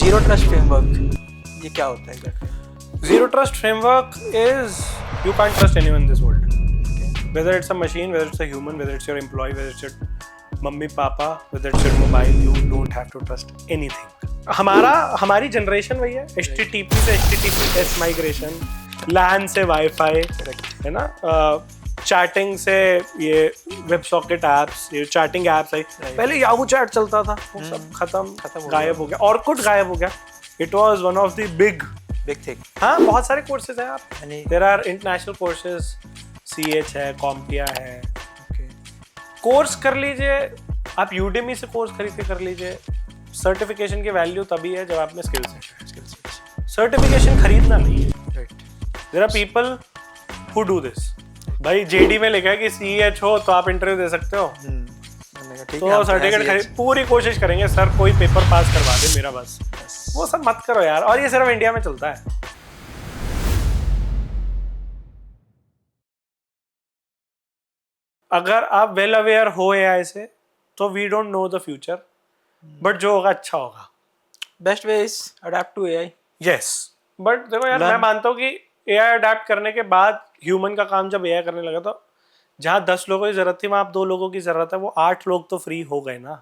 Zero trust framework ये क्या होता है exactly? Zero trust framework is you can't trust anyone in this world. Whether it's a machine, whether it's a human, whether it's your employee, whether it's your mummy papa, whether it's your mobile, you don't have to trust anything. हमारी generation वही है, HTTP से HTTPS migration, LAN से wifi, है ना, chatting से ये web socket apps, ये चैटिंग एप्स आई. पहले याहू चैट चलता था, वो सब खत्म गायब हो गया. ऑर्कुट गायब हो गया. It was one of the big thing. हाँ, बहुत सारे कोर्सेज हैं आप. There are international courses, CH है, कॉम्पिया है. कोर्स कर लीजिए आप, यूडेमी से कोर्स खरीद के कर लीजिए. सर्टिफिकेशन की वैल्यू तभी है जब आप में स्किल्स है. सर्टिफिकेशन खरीदना नहीं है. There are people who do this. भाई जेडी में लिखा है कि CH हो तो आप इंटरव्यू दे सकते हो, तो सर्टिफिकेट खरीद. पूरी कोशिश करेंगे सर कोई पेपर पास करवा दे मेरा, बस. वो सब मत करो यार. और ये सिर्फ इंडिया में चलता है. अगर आप वेल अवेयर हो AI से तो we don't know the future, but जो होगा अच्छा होगा. Best way is adapt to AI. Yes, but देखो यार, मैं मानता हूँ कि AI अडेप्ट करने के बाद ह्यूमन का काम जब AI करने लगा, तो जहाँ 10 लोगों की जरूरत थी वहाँ आप 2 लोगों की जरूरत है. वो 8 लोग तो फ्री हो गए ना.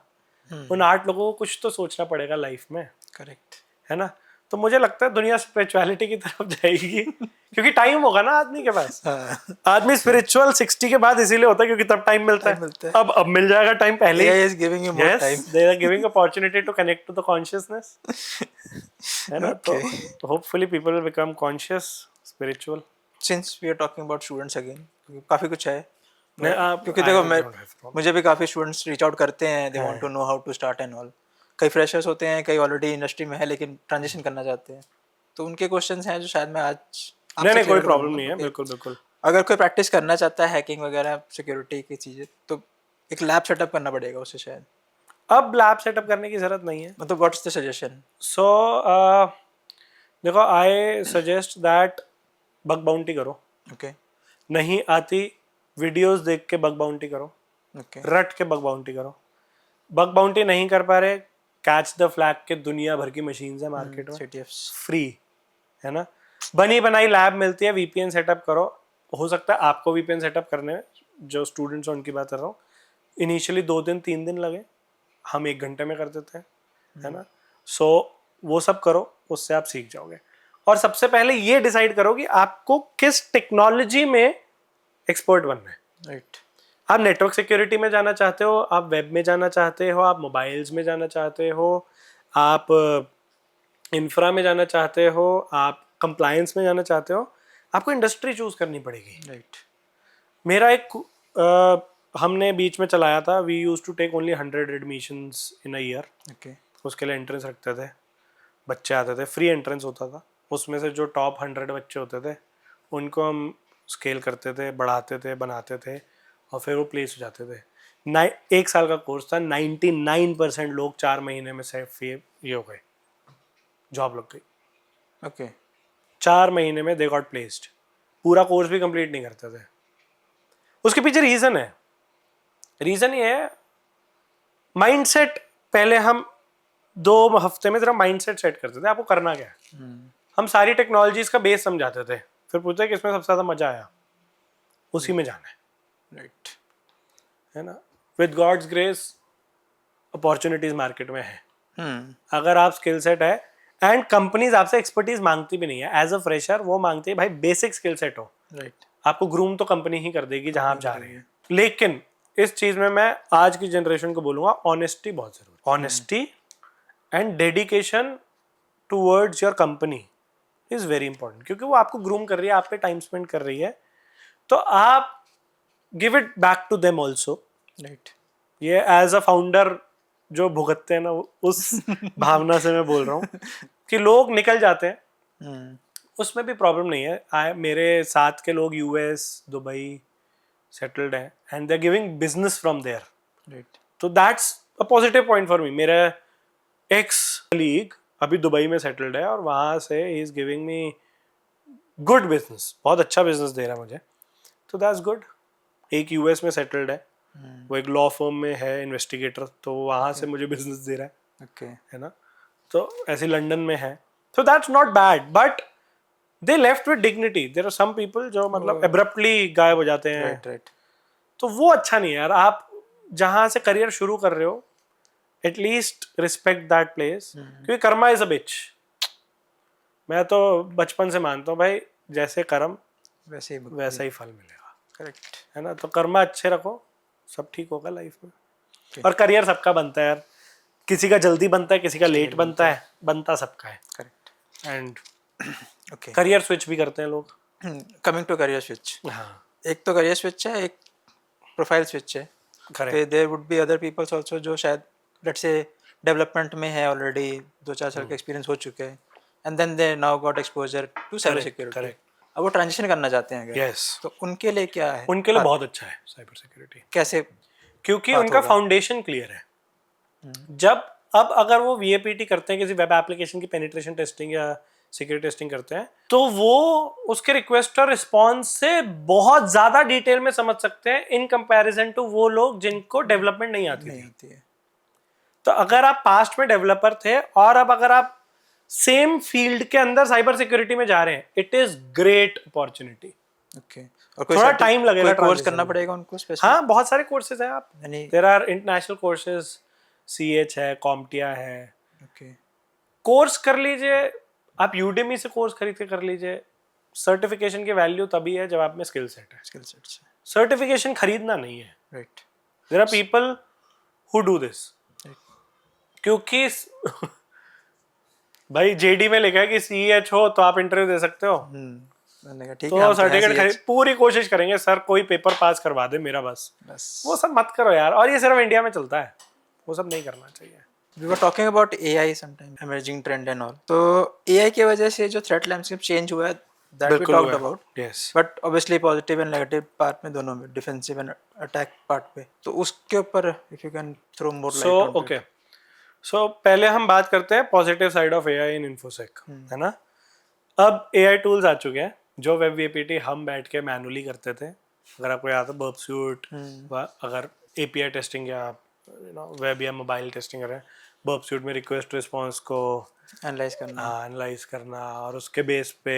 उन 8 लोगों को कुछ तो सोचना पड़ेगा लाइफ में. करेक्ट है ना. तो मुझे लगता है दुनिया स्पिरिचुअलिटी की तरफ जाएगी क्योंकि टाइम होगा ना आदमी के पास. आदमी स्पिरिचुअल 60 के बाद इसीलिए होता है क्योंकि तब टाइम मिलता है. अब मिल जाएगा टाइम पहले. AI is giving you more time. They are giving opportunity to connect to the consciousness. है ना. तो hopefully people will become conscious, spiritual. Since we are talking about students again, काफी कुछ है. क्योंकि देखो मुझे भी काफी स्टूडेंट्स रीच आउट करते हैं. They want to know how to start and all. कई फ्रेशर्स होते हैं, कई ऑलरेडी इंडस्ट्री में है लेकिन ट्रांजिशन करना चाहते हैं. तो उनके क्वेश्चंस हैं जो शायद मैं आज नहीं कोई प्रॉब्लम नहीं है. बिल्कुल. अगर कोई प्रैक्टिस करना चाहता है हैकिंग वगैरह सिक्योरिटी की चीजें, तो एक लैब सेटअप करना पड़ेगा उसे शायद. अब लैब सेटअप करने की जरूरत नहीं है. मतलब व्हाट्स द सजेशन? सो देखो, I suggest that bug bounty करो. ओके. नहीं आती वीडियोस देख के बग बाउंटी करो. रट के बग बाउंटी करो. बग बाउंटी नहीं कर पा रहे, कैच द फ्लैग के दुनिया भर की मशीन्स है मार्केट में, फ्री. है ना. बनी बनाई लैब मिलती है. VPN सेटअप करो. हो सकता है आपको VPN सेटअप करने में, जो स्टूडेंट्स हैं उनकी बात कर रहा हूँ, इनिशियली 2 दिन 3 दिन लगे, हम 1 घंटे में कर देते हैं. है ना. सो वो सब करो, उससे आप सीख जाओगे. और सबसे पहले ये डिसाइड करो कि आपको किस टेक्नोलॉजी में एक्सपर्ट बनना है. राइट. आप नेटवर्क सिक्योरिटी में जाना चाहते हो, आप वेब में जाना चाहते हो, आप मोबाइल्स में जाना चाहते हो, आप इंफ्रा में जाना चाहते हो, आप कंप्लायंस में जाना चाहते हो, आपको इंडस्ट्री चूज करनी पड़ेगी. राइट. मेरा एक हमने बीच में चलाया था. We use to take only 100 admissions in a year. Okay. उसके लिए एंट्रेंस रखते थे, बच्चे आते थे, फ्री एंट्रेंस होता था. उसमें से जो टॉप 100 बच्चे होते थे उनको हम स्केल करते थे, बढ़ाते थे, बनाते थे, और फिर वो प्लेस हो जाते थे. 1 साल का कोर्स था. 99% लोग 4 महीने में से ये हो गए, जॉब लग गई. ओके. 4 महीने में दे गॉट प्लेस्ड. पूरा कोर्स भी कंप्लीट नहीं करते थे. उसके पीछे रीजन है. रीजन ये है, माइंडसेट. पहले हम 2 हफ्ते में जरा माइंडसेट सेट करते थे, आपको करना क्या है. हम सारी टेक्नोलॉजीज का बेस समझाते थे, फिर पूछते कि इसमें सबसे ज्यादा मजा आया, उसी में जाना है. राइट. है ना. With God's grace opportunities market में है. अगर आप स्किल सेट है, एंड कंपनीज आपसे एक्सपर्टीज मांगती भी नहीं है. एज अ फ्रेशर वो मांगती है भाई बेसिक स्किल सेट हो. राइट. आपको ग्रूम तो कंपनी ही कर देगी जहां आप जा रहे हैं. लेकिन इस चीज में मैं आज की जनरेशन को बोलूंगा, ऑनेस्टी बहुत जरूरी. Honesty and dedication towards your company is very important, क्योंकि वो आपको ग्रूम कर रही है, आप पे टाइम स्पेंड कर रही है, तो आप give it back to them also. Right. ये एज अ फाउंडर जो भुगतते हैं ना, उस भावना से मैं बोल रहा हूँ कि लोग निकल जाते हैं, उसमें भी प्रॉब्लम नहीं है. मेरे साथ के लोग US, दुबई सेटल्ड हैं, and they are giving business from there. Right. तो that's a positive point for me. मेरा एक्स कलीग अभी दुबई में सेटल्ड है, और वहाँ से ही is giving me good business, बहुत अच्छा बिजनेस दे रहा है मुझे. तो दैट्स गुड. एक US में सेटल्ड है, वो एक लॉ फर्म में है इन्वेस्टिगेटर, तो वहाँ से मुझे बिजनेस दे रहा है. ओके. है ना. तो ऐसे लंदन में है, so that's not bad, but they left with dignity. There are some people जो मतलब abruptly गायब हो जाते हैं, right. तो वो अच्छा नहीं है यार. आप जहां से करियर शुरू कर रहे हो एटलीस्ट रिस्पेक्ट दैट प्लेस, क्योंकि कर्मा इज अ बिच. मैं तो बचपन से मानता हूँ भाई, जैसे कर्म वैसे ही फल मिलेगा. करेक्ट है ना. तो कर्मा अच्छे रखो, सब ठीक होगा लाइफ में. और करियर सबका बनता है यार, किसी का जल्दी बनता है, किसी का लेट बनता है, बनता सबका है. Correct. And okay, career switch भी करते हैं लोग. कमिंग टू करियर स्विच, हाँ, एक तो करियर स्विच है, एक प्रोफाइल स्विच है. Correct. There would be other peoples also जो शायद लेट्स से डेवलपमेंट में है ऑलरेडी, 2-4 साल का एक्सपीरियंस हो चुके हैं, and then they now got exposure to cyber security. Correct. अब वो ट्रांजिशन करना चाहते हैं अगर, यस, तो उनके लिए क्या है? उनके लिए बहुत अच्छा है साइबर सिक्योरिटी. कैसे? क्योंकि उनका फाउंडेशन क्लियर है. जब अब अगर वो VAPT करते हैं, किसी वेब एप्लीकेशन की पेनिट्रेशन टेस्टिंग या सिक्योरिटी टेस्टिंग करते हैं, तो वो उसके रिक्वेस्ट और रिस्पॉन्स से बहुत ज्यादा डिटेल में समझ सकते हैं इन कंपैरिजन टू वो लोग जिनको डेवलपमेंट नहीं आती है. तो अगर आप पास्ट में डेवलपर थे और अब अगर आप सेम फील्ड के अंदर साइबर सिक्योरिटी में जा रहे हैं, it is great opportunity. Okay. और थोड़ा टाइम लगेगा, कोर्स करना पड़ेगा उनको स्पेशल? हाँ, बहुत सारे कोर्सेज हैं. आप there are international courses, CH है, कॉम्टिया है. ओके. कोर्स कर लीजिए आप, यूडेमी से कोर्स खरीद के कर लीजिए. सर्टिफिकेशन की वैल्यू तभी है जब आप में स्किल सेट है. स्किल सेट से सर्टिफिकेशन खरीदना नहीं है. Right. There are people who do this, क्योंकि भाई JD में लिखा है कि CH हो तो आप इंटरव्यू दे सकते हो. तो सर्टिफिकेट खरीद, पूरी कोशिश करेंगे सर कोई पेपर पास करवा दे मेरा, बस वो सब मत करो यार. और ये सिर्फ इंडिया में चलता है, वो सब नहीं करना चाहिए. We were talking about AI sometime, emerging trend and all. तो AI की वजह से जो threat landscape change हुआ है, that we talked about. Yes. But obviously positive and negative part में दोनों में, defensive and attack part पे. तो उसके ऊपर if you can throw more light on it. Okay. So पहले हम बात करते हैं positive side of AI in InfoSec, है ना. अब AI टूल्स आ चुके हैं जो वेब VAPT हम बैठ के मैनुअली करते थे. अगर आपको याद है बर्बसूट, अगर API टेस्टिंग या वेब या मोबाइल टेस्टिंग कर रहे हैं, बर्बसूट में रिक्वेस्ट रिस्पॉन्स को एनालाइज करना और उसके बेस पे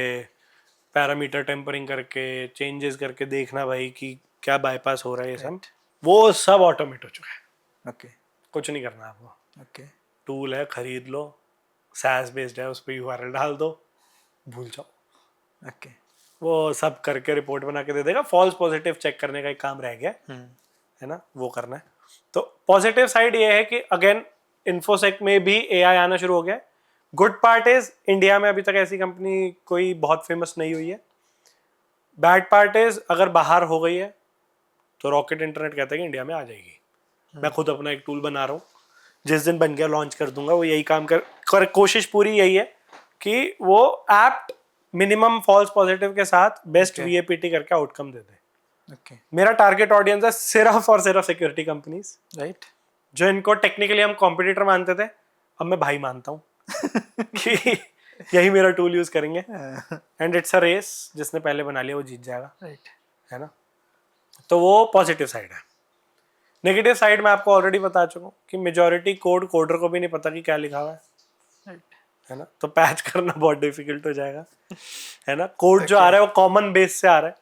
पैरामीटर टेम्परिंग करके चेंजेस करके देखना भाई कि क्या बाईपास हो रहा है. ये सब वो सब ऑटोमेट हो चुका है. ओके. कुछ नहीं करना आपको. ओके. टूल है, खरीद लो, SaaS बेस्ड है, उस पर URL डाल दो, भूल जाओ. ओके. वो सब करके रिपोर्ट बना के दे देगा. फॉल्स पॉजिटिव चेक करने का एक काम रह गया है ना, वो करना है. तो पॉजिटिव साइड ये है कि अगेन इन्फोसेक में भी AI आना शुरू हो गया. गुड पार्ट इज इंडिया में अभी तक ऐसी कंपनी कोई बहुत फेमस नहीं हुई है. बैड पार्ट इज अगर बाहर हो गई है तो रॉकेट इंटरनेट कहता है कि इंडिया में आ जाएगी. मैं खुद अपना एक टूल बना रहा हूँ, जिस दिन बन गया लॉन्च कर दूंगा. वो यही काम कर कोशिश पूरी यही है कि वो ऐप मिनिमम फॉल्स पॉजिटिव के साथ बेस्ट VAPT करके आउटकम दे दे. मेरा टारगेट ऑडियंस है सिर्फ और सिर्फ सिक्योरिटी कंपनीज, राइट, जो इनको टेक्निकली हम कॉम्पिटिटर मानते थे, अब मैं भाई मानता हूँ कि यही मेरा टूल यूज करेंगे. एंड इट्स अ रेस, जिसने पहले बना लिया वो जीत जाएगा, राइट, है ना. तो वो पॉजिटिव साइड है. नेगेटिव साइड में आपको ऑलरेडी बता चुका हूँ कि मेजॉरिटी कोडर को भी नहीं पता कि क्या लिखा हुआ है, राइट, है ना. तो पैच करना बहुत डिफिकल्ट हो जाएगा, है ना. कोड जो आ रहा है वो कॉमन बेस से आ रहा है,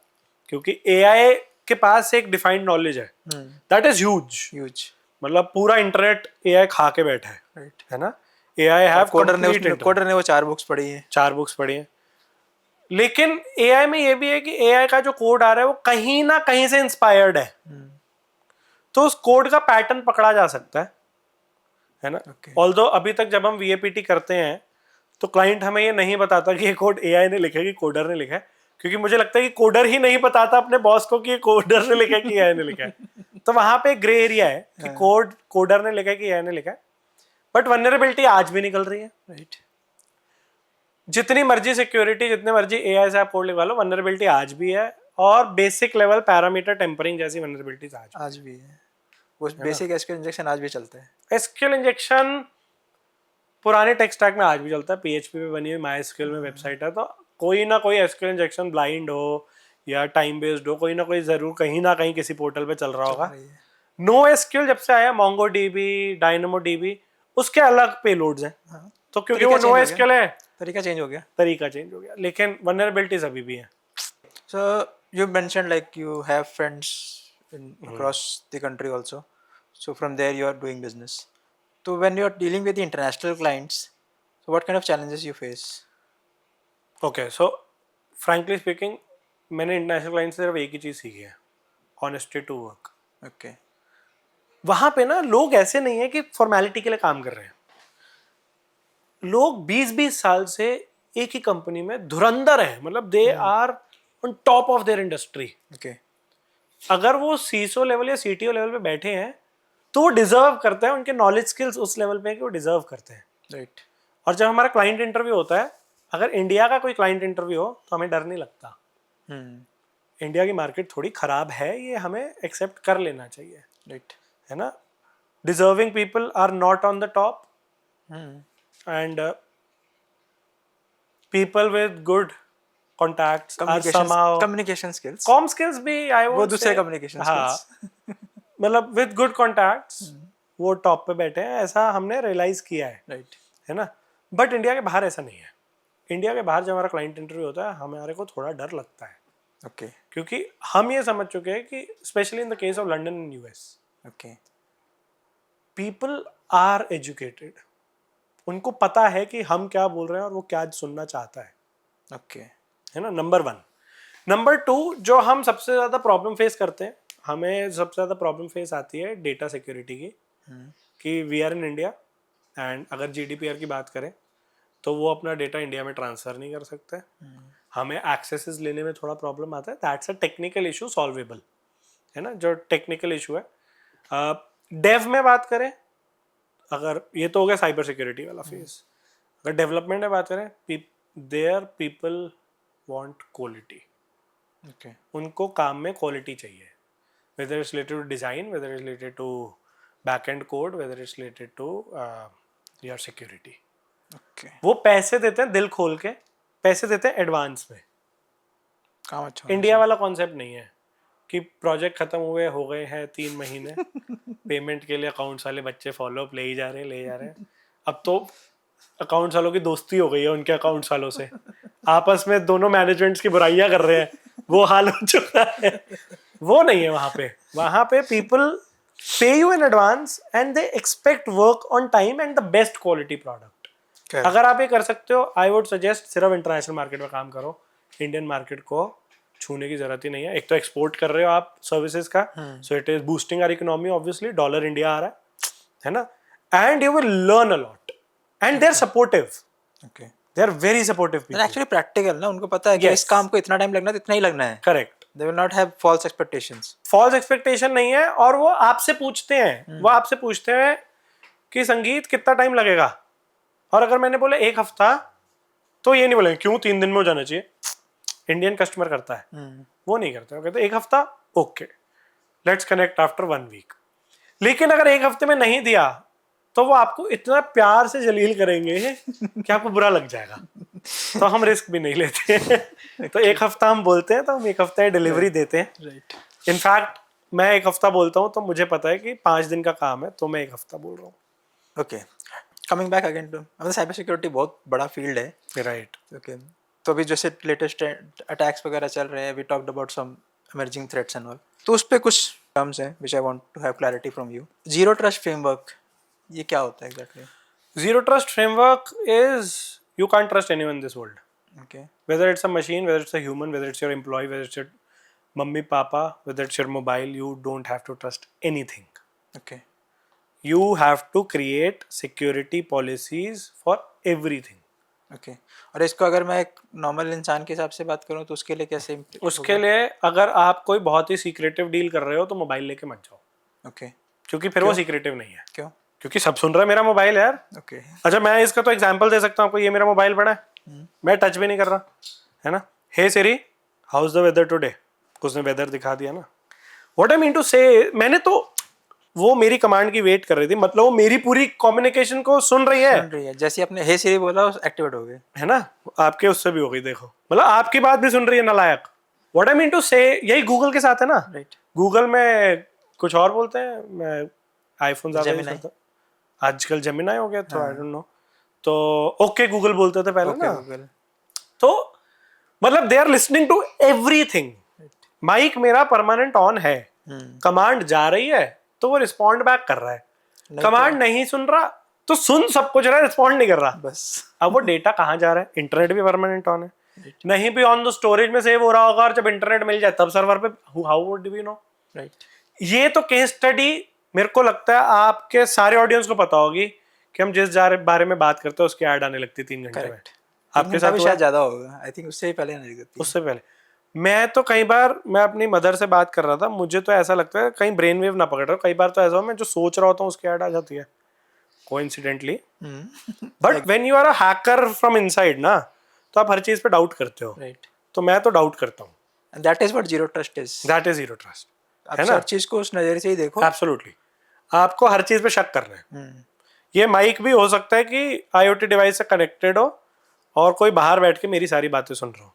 क्योंकि AI के पास एक डिफाइंड नॉलेज है, दैट इज ह्यूज. मतलब पूरा इंटरनेट AI खा के बैठा है, राइट, है ना. AI हैव कोडर ने वो 4 बुक्स पढ़ी हैं. लेकिन AI में ये भी है कि AI का जो कोड आ रहा है वो कहीं ना कहीं से इंस्पायर्ड है. तो उस कोड का पैटर्न पकड़ा जा सकता है ना. ऑल्दो अभी तक जब हम VAPT करते हैं तो क्लाइंट हमें ये नहीं बताता कि ये कोड AI ने लिखा है कि कोडर ने लिखा है, क्योंकि मुझे लगता है कि कोडर ही नहीं बताता अपने बॉस को कि ये कोडर ने लिखा है कि AI ने लिखा है. तो वहां पे ग्रे एरिया है कि कोडर ने लिखा है कि AI ने लिखा है. बट वल्नरेबिलिटी आज भी निकल रही है, राइट. जितनी मर्जी सिक्योरिटी, जितने मर्जी AI से आप कोड लिखवा लो, वल्नरेबिलिटी आज भी है. और बेसिक लेवल पैरामीटर टेम्परिंग जैसी वल्नरेबिलिटीज आज भी है. वो बेसिक SQL इंजेक्शन आज भी चलता है. SQL इंजेक्शन पुराने टेक स्टैक में आज भी चलता है. PHP पे बनी हुई MySQL में वेबसाइट है, तो कोई ना कोई SQL इंजेक्शन ब्लाइंड हो या टाइम बेस्ड हो, कोई ना कोई जरूर कहीं ना कहीं किसी पोर्टल पे चल रहा होगा. NoSQL जब से आया, MongoDB, DynamoDB, उसके अलग पेलोड्स हैं, तो क्योंकि वो नो एसक्यूएल है, तरीका चेंज हो गया, लेकिन वल्नरेबिलिटीज अभी भी है. So you mentioned like you have friends across the country also. So from there you are doing business. So when you are dealing with the international clients, so what kind of challenges you face? Okay, so frankly speaking, मैंने international client से सिर्फ एक ही चीज़ सीखी है, honesty to work. Okay. वहाँ पे ना लोग ऐसे नहीं है कि फॉर्मेलिटी के लिए काम कर रहे हैं. लोग 20-20 साल से एक ही कंपनी में धुरंधर है, मतलब they are on top of their industry. Okay. अगर वो सीसो लेवल या सीटीओ लेवल पे बैठे हैं तो वो डिजर्व करते हैं, उनके नॉलेज स्किल्स उस लेवल पे है कि वो डिजर्व करते हैं. Right. और जब हमारा क्लाइंट इंटरव्यू होता है, अगर इंडिया का कोई क्लाइंट इंटरव्यू हो तो हमें डर नहीं लगता. इंडिया की मार्केट थोड़ी खराब है, ये हमें एक्सेप्ट कर लेना चाहिए. Right. है ना. Deserving people are not on the top, and people with good contacts are somehow, communication skills, com skills भी आई वो वुड दूसरे से, communication skills. मतलब विद गुड कॉन्टैक्ट्स वो टॉप पे बैठे हैं, ऐसा हमने रियलाइज किया है. Right. है ना. बट इंडिया के बाहर ऐसा नहीं है. इंडिया के बाहर जब हमारा क्लाइंट इंटरव्यू होता है हमारे को थोड़ा डर लगता है. Okay. क्योंकि हम ये समझ चुके हैं कि specially in the case of London and US, Okay. People are educated. उनको पता है कि हम क्या बोल रहे हैं और वो क्या सुनना चाहता है. Okay. है ना. नंबर 1. नंबर 2, जो हम सबसे ज़्यादा प्रॉब्लम फेस करते हैं, हमें सबसे ज़्यादा प्रॉब्लम फेस आती है डेटा सिक्योरिटी की. कि we are in India and अगर जीडीपीआर की बात करें तो वो अपना डेटा इंडिया में ट्रांसफ़र नहीं कर सकते. हमें एक्सेसेस लेने में थोड़ा प्रॉब्लम आता है. That's a technical issue solvable. है ना, जो टेक्निकल इशू है. डेव में बात करें, अगर ये तो हो गया साइबर सिक्योरिटी वाला फेस. अगर डेवलपमेंट में बात करें, there people want quality. Okay. उनको काम में क्वालिटी चाहिए, whether it's related to design, whether it's related to back end code, whether it's related to your security. Okay. वो पैसे देते हैं दिल खोल के, पैसे देते हैं एडवांस में. काम अच्छा. इंडिया वाला कॉन्सेप्ट नहीं है कि प्रोजेक्ट खत्म हुए हो गए हैं 3 महीने, पेमेंट के लिए अकाउंट्स वाले बच्चे फॉलोअप ले ही जा रहे हैं. अब तो अकाउंट्स वालों की दोस्ती हो गई है उनके अकाउंट्स वालों से, आपस में दोनों मैनेजमेंट्स की बुराइयां कर रहे हैं. वो हाल हो चुका है. वो नहीं है वहाँ पे. वहाँ पे पीपल पे you in advance and they expect work on time and the best quality product. अगर आप ये कर सकते हो, आई वुड सजेस्ट सिर्फ इंटरनेशनल मार्केट में काम करो. इंडियन मार्केट को छूने की जरूरत ही नहीं है. एक तो एक्सपोर्ट कर रहे हो आप सर्विसेज का, so it is boosting our economy. Obviously dollar India आ रहा है ना. And you will learn a lot and they are supportive. Okay. They are very supportive people. Actually practical ना, उनको पता है कि इस काम को इतना टाइम लगना है तो इतना ही लगना है. Correct. They will not have false expectations. False expectation नहीं है. और वो आपसे पूछते हैं, वो आपसे पूछते हैं कि संगीत कितना टाइम लगेगा. और अगर मैंने बोले 1 हफ्ता, तो ये नहीं बोलेंगे क्यों 3 दिन में हो जाना चाहिए. इंडियन कस्टमर करता है, वो नहीं करता. वो कहते 1 हफ्ता, okay, let's connect after 1 week. लेकिन अगर 1 हफ्ते में नहीं दिया तो वो आपको इतना प्यार से जलील करेंगे कि आपको बुरा लग जाएगा. तो हम रिस्क भी नहीं लेते. तो 1 हफ्ता हम बोलते हैं तो हम 1 हफ्ता डिलीवरी देते हैं. Right. इनफैक्ट मैं 1 हफ्ता बोलता हूँ तो मुझे पता है कि 5 दिन का काम है, तो मैं 1 हफ्ता बोल रहा हूँ. Okay. Coming back again to मतलब साइबर सिक्योरिटी बहुत बड़ा फील्ड है. राइट. Okay. तो अभी जैसे लेटेस्ट अटैक्स वगैरह चल रहे हैं, we talked about some emerging threats and all. तो उस पे कुछ टर्म्स हैं which I want to have clarity from you. Zero trust framework, ये क्या होता है exactly? Zero trust framework is you can't trust anyone in this world. Okay. Whether it's a machine, whether it's a human, whether it's your employee, whether it's your mummy, papa, whether it's your mobile, you don't have to trust anything. Okay. You have to create security policies for everything. Okay. और इसको अगर मैं एक normal इंसान के हिसाब से बात करूँ तो उसके लिए कैसे? उसके लिए अगर आप कोई बहुत ही सीक्रेटिव डील कर रहे हो तो मोबाइल लेके मत जाओ. Okay. क्योंकि फिर वो सीक्रेटिव नहीं है. क्यों? क्योंकि सब सुन रहा है मेरा मोबाइल यार. Okay. अच्छा, मैं इसका तो एग्जांपल दे सकता हूँ आपको. ये मेरा मोबाइल पड़ा है, मैं टच भी नहीं कर रहा, है ना. Hey Siri, how is the weather today. उसने वेदर दिखा दिया ना. व्हाट आई मीन टू से, मैंने तो, वो मेरी कमांड की वेट कर रही थी, मतलब वो मेरी पूरी कम्युनिकेशन को सुन रही है. जैसे आपने हे सिरी बोला एक्टिवेट हो गए, है ना. आपके उससे भी हो गई. देखो, मतलब आपकी बात भी सुन रही है नालायक. व्हाट आई मीन टू से, यही गूगल के साथ है ना. राइट. गूगल में कुछ और बोलते हैं, मैं आईफोन ज्यादा यूज करता हूं. आजकल जेमिनाई हो गया तो आई डोंट नो. तो ओके गूगल बोलते थे पहले ना, गूगल। तो मतलब they are listening to everything. Mic मेरा परमानेंट ऑन है, कमांड जा रही है तो वो रिस्पॉन्ड बैक कर रहा है, कमांड नहीं सुन रहा तो सुन सब कुछ रहा है, रिस्पॉन्ड नहीं कर रहा बस। अब वो डेटा कहाँ जा रहा है? इंटरनेट भी परमानेंट ऑन है, नहीं भी ऑन द स्टोरेज में सेव हो रहा होगा, और जब इंटरनेट मिल जाए तब सर्वर पे, how would we know? Right. ये तो केस स्टडी मेरे को लगता है आपके सारे ऑडियंस को पता होगी कि हम जिस बारे में बात करते हैं उसकी ऐड आने लगती 3 घंटे में। आपके साथ शायद ज्यादा होगा, आई थिंक उससे पहले नहीं लगती। उससे पहले मैं तो कई बार, मैं अपनी मदर से बात कर रहा था, मुझे तो ऐसा लगता है कहीं ब्रेन वेव ना पकड़ रहा हो, कई बार तो ऐसा हो मैं जो सोच रहा होता हूँ उसकी ऐड आ जाती है coincidentally. But when you are a hacker from inside ना, तो आप हर चीज पे डाउट करते हो। राइट। तो मैं तो डाउट करता हूँ, and that is what zero trust is. That is zero trust, है ना? हर चीज को उस नजरिए से ही देखो। एब्सोल्युटली, आपको हर चीज पे शक करना है। ये माइक भी हो सकता है कि आईओटी डिवाइस से कनेक्टेड हो और कोई बाहर बैठ के मेरी सारी बातें सुन रहा हो।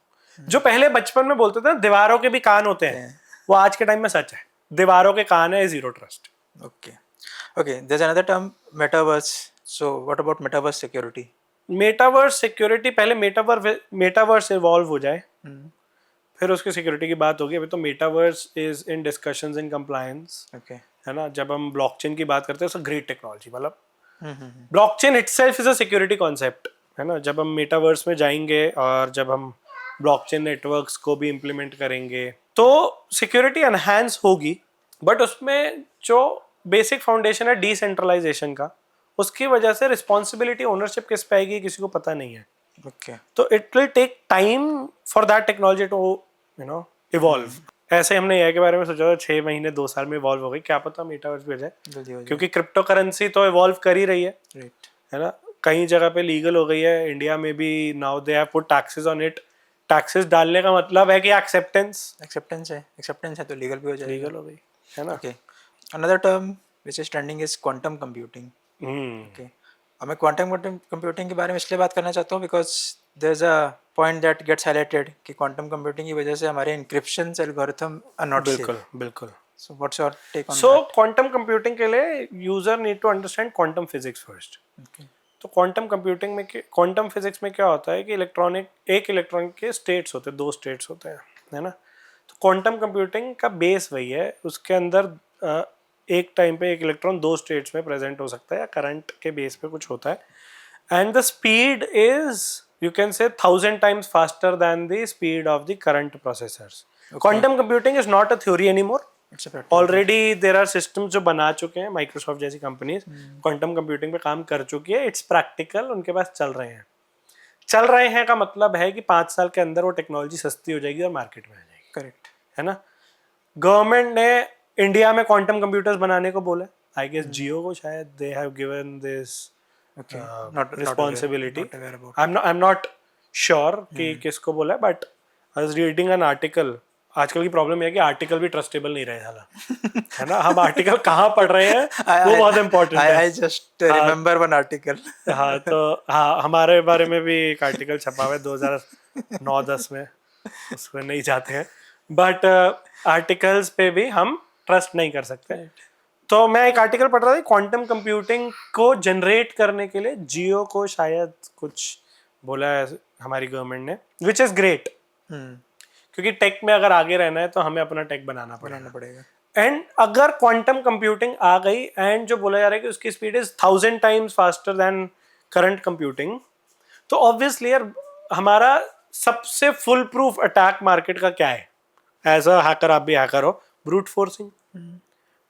जो पहले बचपन में बोलते थे दीवारों के भी कान होते हैं, वो आज के टाइम में सच है, दीवारों के कान है zero trust. Okay okay, there is another term metaverse, so what about metaverse security? Metaverse security, पहले मेटावर्स इवॉल्व हो जाए फिर उसकी सिक्योरिटी की बात होगी। अभी तो metaverse is in discussions in compliance, okay, है ना। जब हम ब्लॉकचेन की बात करते हैं, सो ग्रेट टेक्नोलॉजी, मतलब blockchain itself is a security concept, है ना। जब हम मेटावर्स में जाएंगे और जब हम ब्लॉकचेन नेटवर्क्स को भी इम्प्लीमेंट करेंगे तो सिक्योरिटी एनहांस होगी, बट उसमें जो बेसिक फाउंडेशन है डिसेंट्रलाइजेशन का, उसकी वजह से रिस्पॉन्सिबिलिटी ओनरशिप किस पे आएगी किसी को पता नहीं है। ओके, तो it will take time for that technology to evolve. ऐसे हमने एआई के बारे में सोचा था 6 महीने 2 साल में इवॉल्व हो गई, क्या पता मेटावर्स भी हो जाए, क्योंकि क्रिप्टो करेंसी तो इवॉल्व कर ही रही है, है ना। कई जगह पे लीगल हो गई है, इंडिया में भी now they have put taxes on it. Taxes डालने का मतलब है कि एक्सेप्टेंस है तो लीगल भी हो जाएगा, लीगल हो गई, है ना। Okay, another term which is trending is quantum computing. Okay, अब मैं क्वांटम कंप्यूटिंग के बारे में इसलिए बात करना चाहता हूँ because there is a point that gets highlighted कि क्वांटम कंप्यूटिंग की वजह से हमारे encryption algorithm are not safe. बिल्कुल। So what's your take on so quantum computing के लिए user need to understand quantum physics first. तो क्वांटम कंप्यूटिंग में, क्वांटम फिजिक्स में क्या होता है कि एक इलेक्ट्रॉन के स्टेट्स होते हैं, 2 स्टेट्स होते हैं, है ना। तो क्वांटम कंप्यूटिंग का बेस वही है, उसके अंदर एक टाइम पे एक इलेक्ट्रॉन 2 स्टेट्स में प्रेजेंट हो सकता है, या करंट के बेस पे कुछ होता है, and the speed is you can say 1000 times faster than the speed of the current processors. Quantum computing is not a theory anymore, already there are systems जो बना चुके हैं, माइक्रोसॉफ्ट जैसी कंपनीज क्वांटम कंप्यूटिंग पे काम कर चुकी है, इट्स प्रैक्टिकल, उनके पास चल रहे हैं का मतलब है कि 5 साल के अंदर वो टेक्नोलॉजी सस्ती हो जाएगी और मार्केट में आ जाएगी। करेक्ट, है ना। गवर्नमेंट ने इंडिया में क्वांटम कंप्यूटर्स बनाने को बोला, आई गेस जियो को शायद they have given this responsibility, I am not sure कि किसको बोला, but I was reading an article. आजकल की प्रॉब्लम है कि आर्टिकल भी ट्रस्टेबल नहीं रहे साला, है ना। हम आर्टिकल कहाँ पढ़ रहे हैं वो बहुत इंपॉर्टेंट है। I just remember one article. हाँ, तो हाँ, हमारे बारे में भी एक आर्टिकल छपा हुआ है 2009-10 में, उसमें नहीं जाते हैं, बट आर्टिकल्स पे भी हम ट्रस्ट नहीं कर सकते। तो मैं एक आर्टिकल पढ़ रहा था, क्वांटम कंप्यूटिंग को जनरेट करने के लिए जियो को शायद कुछ बोला है हमारी गवर्नमेंट ने, विच इज ग्रेट, क्योंकि टेक में अगर आगे रहना है तो हमें अपना टेक बनाना पड़ेगा। एंड अगर क्वांटम कंप्यूटिंग आ गई, एंड जो बोला जा रहा है कि उसकी speed is 1000 times faster then current computing, तो ऑब्वियसली यार हमारा सबसे फुल प्रूफ अटैक मार्केट का क्या है? एज अ हैकर आप भी हैकर हो, ब्रूट फोर्सिंग।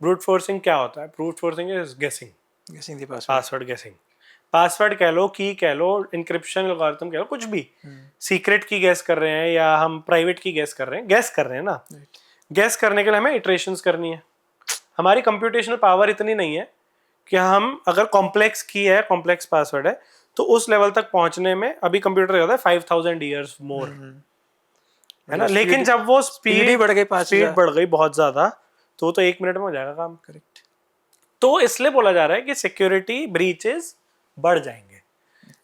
ब्रूट फोर्सिंग क्या होता है? ब्रूट फोर्सिंग इज गेसिंग पासवर्ड, गेसिंग पासवर्ड कह लो, की कह लो, इंक्रिप्शन एल्गोरिथम कह लो, कुछ भी, सीक्रेट की गैस कर रहे हैं या हम प्राइवेट की गैस कर रहे हैं ना। गैस करने के लिए हमें इटरेशंस करनी है। हमारी कंप्यूटेशनल पावर इतनी नहीं है कि हम अगर कॉम्प्लेक्स की है, कॉम्प्लेक्स पासवर्ड है, तो उस लेवल तक पहुंचने में अभी कंप्यूटर कहता है 5000 years मोर, है ना। लेकिन जब वो स्पीड बढ़ गई बहुत ज्यादा, तो वो तो 1 मिनट में हो जाएगा काम। करेक्ट। तो इसलिए बोला जा रहा है कि सिक्योरिटी ब्रीचेस बढ़ जाएंगे।